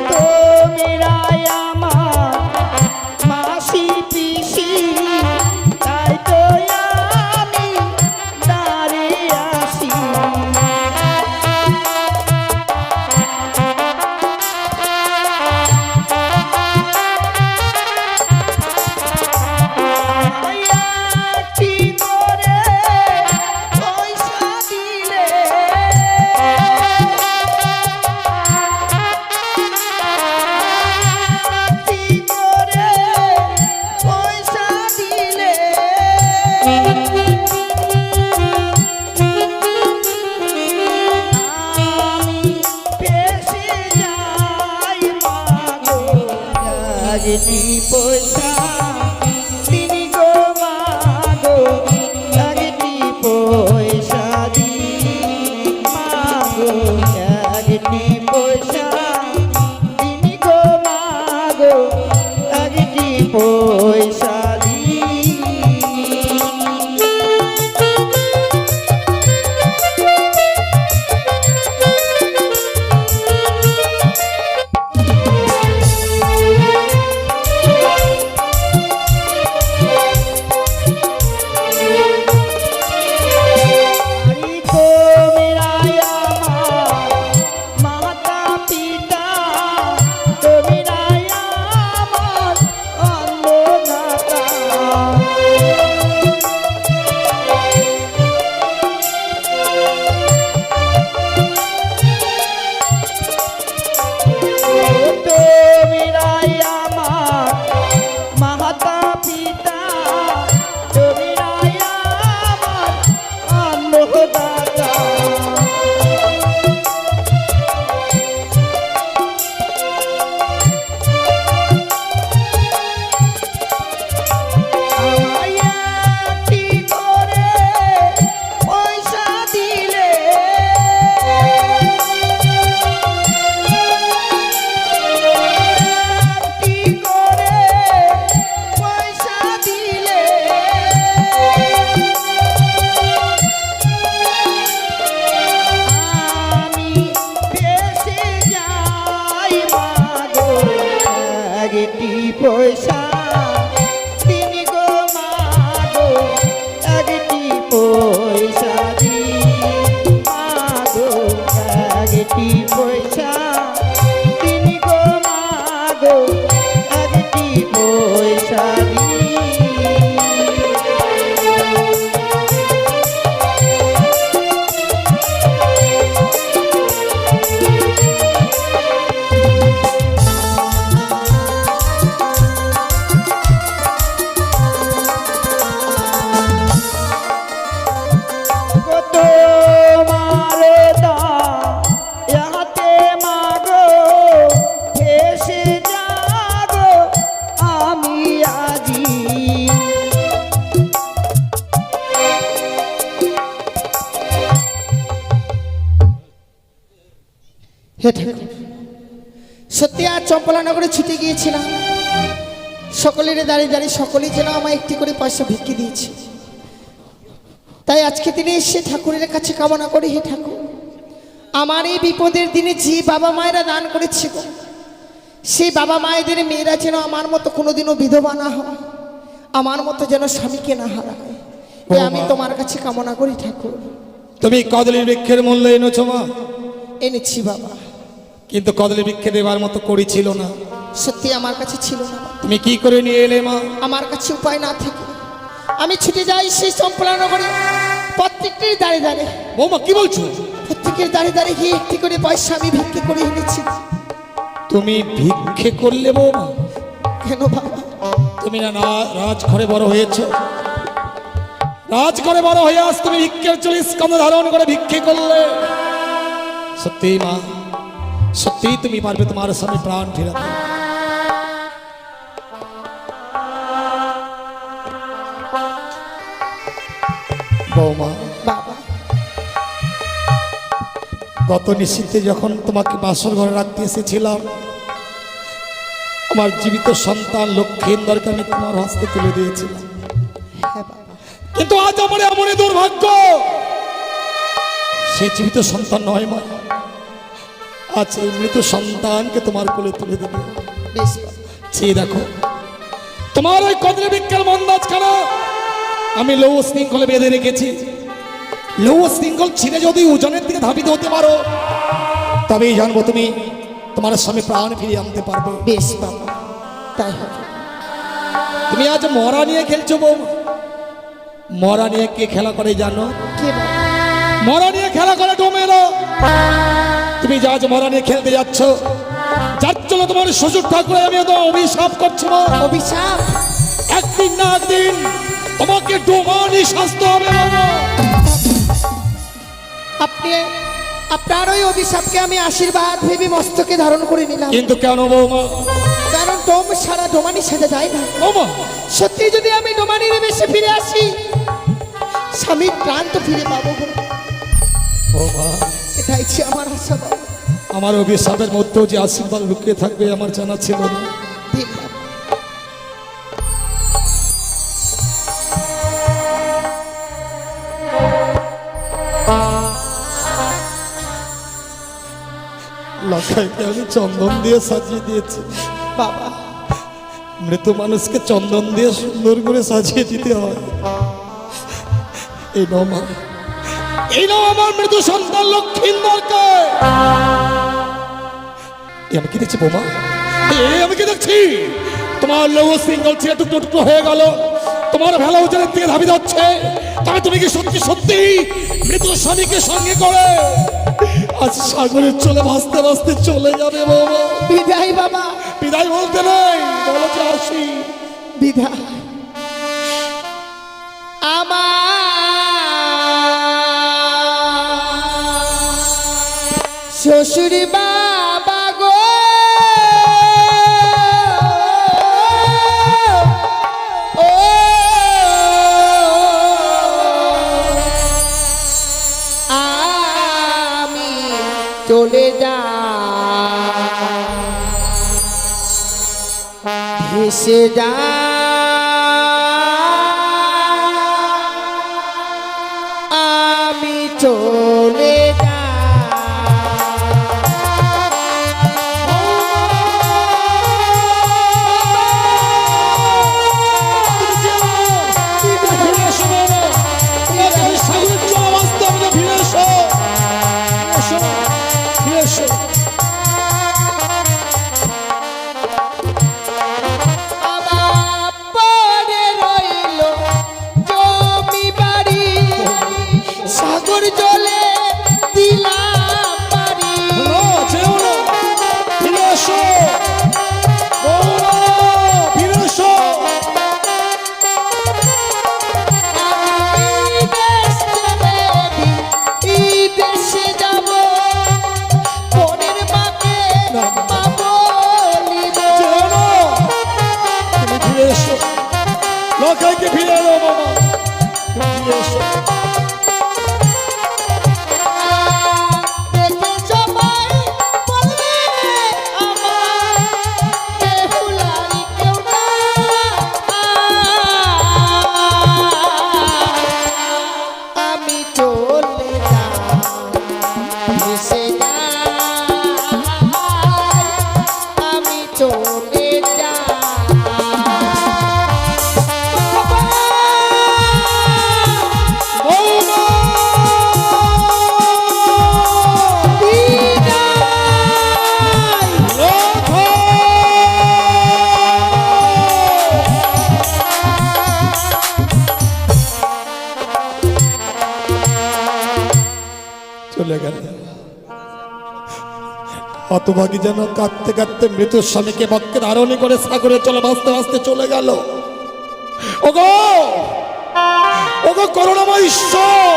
তুমি রাই আমার মাসি পিসি তাই তো আমি দাঁড়ে আসি একটি করে পয়সা দিলে একটি করে পয়সা দিলে আমি পেশে যাই মাগো একটি পয়সা দিনি গো মাগো একটি পয়সা দি মাগো একটি পয়সা দিনি গো মাগো একটি পয়সা দি মাতা পিতা তুমি রাই আমার অন্য আজি হে ঠাকুর, সত্যি আজ চম্পলানগরে ছুটে গিয়েছিলাম, সকলের দাঁড়িয়ে দাঁড়িয়ে সকলেই যেন আমায় একটি করে পয়সা ভিক্ষে দিয়েছে। তাই আজকে দিনে এসে ঠাকুরের কাছে কামনা করি, হে ঠাকুর, আমার এই বিপদের দিনে যে বাবা মায়েরা দান করেছে গো, সেই বাবা মায়েদের মেয়েরা যেন আমার মতো কোনোদিনও বিধবা না হয়, আমার মতো যেন স্বামীকে না হারায়, এ আমি তোমার কাছে কামনা করি ঠাকুর। তুমি কদলীর বৃক্ষের মূল্য এনেছো মা, এনেছি বাবা, কিন্তু কদলী বৃক্ষে দেবার মতো করি ছিল না। সত্যি আমার কাছে ছিল না বাবা। তুমি কি করে নিয়ে এলে মা? আমার কাছে উপায় না থেকে আমি ছুটে যাই সেই চম্পলানগরে, প্রত্যেকটির দাঁড়িয়ে দাঁড়িয়ে, বৌমা কি বলছো? প্রত্যেকের দাঁড়িয়ে দাঁড়িয়ে গিয়ে একটি করে পয়সা আমি ভিক্ষে করে এনেছি। তুমি ভিক্ষে করলে বৌমা? কেন বাবা? তুমি না রাজঘরে বড় হয়েছো, রাজঘরে বড় হয়ে আজ তুমি ভিক্ষের চল্লিশ স্কন্ধ ধারণ করে ভিক্ষে করলে। সত্যি মা, সত্যি তুমি পারবে তোমার স্বামী প্রাণ ফেরাতে? বৌমা, বাবা, গত নিশীথে যখন তোমাকে বাসর ঘরে রাখতে এসেছিলাম, আমার জীবিত সন্তান লক্ষ্মীন্দরকে আমি তোমার হস্তে তুলে দিয়েছিলাম, হ্যাঁ বাবা, কিন্তু আজ আমার এমনই দুর্ভাগ্য, সে জীবিত সন্তান নয় মা, আজ এই মৃত সন্তানকে তোমার কোলে তুলে দেবে। বেশ বাবা। চেয়ে দেখো, তোমার ওই কদলী বৃক্ষের মন্দাজ খানা আমি লৌহ শৃঙ্খলে বেঁধে রেখেছি। লৌহ শৃঙ্খল ছিঁড়ে যদি ওজনের দিকে ধাবিত হতে পারো, তবেই জানবো তুমি তোমার স্বামী প্রাণ ফিরিয়ে আনতে পারবে। বেশ বাবা, তাই হবে। তুমি আজ মরা নিয়ে খেলছো বউ, মরা নিয়ে কে খেলা করে জানো? কে বাবা? মরা নিয়ে খেলা করে ডোমেরা। তুমি যা আজ মরা নিয়ে খেলতে যাচ্ছ, যার জন্য তোমার শ্বশুর ঠাকুরে আমি তো অভিশাপ করছি মা। অভিশাপ? একদিন না একদিন তোমাকে ডোমানি শাস্তি হবে বাবা। আপনি আপনার ওই অভিশাপকে আমি আশীর্বাদ ভেবে মস্তকে ধারণ করে নিলাম। কিন্তু কেন বৌমা? কারণ ডোম সারা ডোমানি সাজা যায় না। বৌমা, সত্যি যদি আমি ডোমানির বেশে ফিরে আসি, স্বামীর প্রাণ তো ফিরে পাবো গো। বৌমা, এটাই ছিল আমার আশা বাবা। আমার অভিশাপের মধ্যেও যে আশীর্বাদ লুকিয়ে থাকবে আমার জানা ছিল না। দিন বাবা। লখাইকে আমি চন্দন দিয়ে সাজিয়ে দিয়েছি বাবা, মৃত মানুষকে চন্দন দিয়ে সুন্দর করে সাজিয়ে দিতে হয়। এই নাও মা, এই নাও আমার মৃত সন্তান লক্ষ্মীন্দরকে। আমি কি দেখছি বৌমা? আমি কি দেখছি? তোমার লৌহ শৃঙ্খল ছিঁড়ে টুকরো টুকরো হয়ে গেল, তোমার ভেলা উজানের দিকে ধাবিত হচ্ছে। তবে তুমি কি সত্যি সত্যি মৃত স্বামীকে সঙ্গে করে আজ সাগরে চলে ভাসতে ভাসতে চলে যাবে বৌমা? বিদায় বাবা, বিদায় বলতে নেই, বলো যে আসি। বিদায়। আমার শ্বশুর বাবা গো, ও আমি চলে যা ভেসে যা আমি চলে যা। আমার পরে রইল জমি বাড়ি, সাগর জলে এসো লোকাইকে ফিরে এলো বাবা তুমি ফিরে এসো দেখে সবাই বলবে আমার কেহুলারি কেউ না। আমি চলে যাই ভেসে যাই, আমি চলে যাই। বৌমা! রাধা! চলে গেল হতভাগী যেন কাঁদতে কাঁদতে মৃত স্বামীকে বক্ষে ধারণী করে সাগরে চলে ভাসতে ভাসতে চলে গেল। ওগো ওগো করুণাময় ঈশ্বর,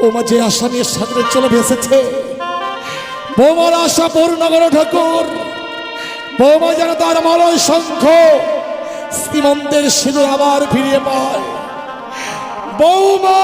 ওমা যে আশা নিয়ে সাগরে চলে ভেসেছে, বৌমার আশা পূর্ণ করো ঠাকুর। বৌমা যেন তার মলয় শঙ্খ শ্রীমন্তের সিঁদুর আবার ফিরিয়ে পায়। বৌমা!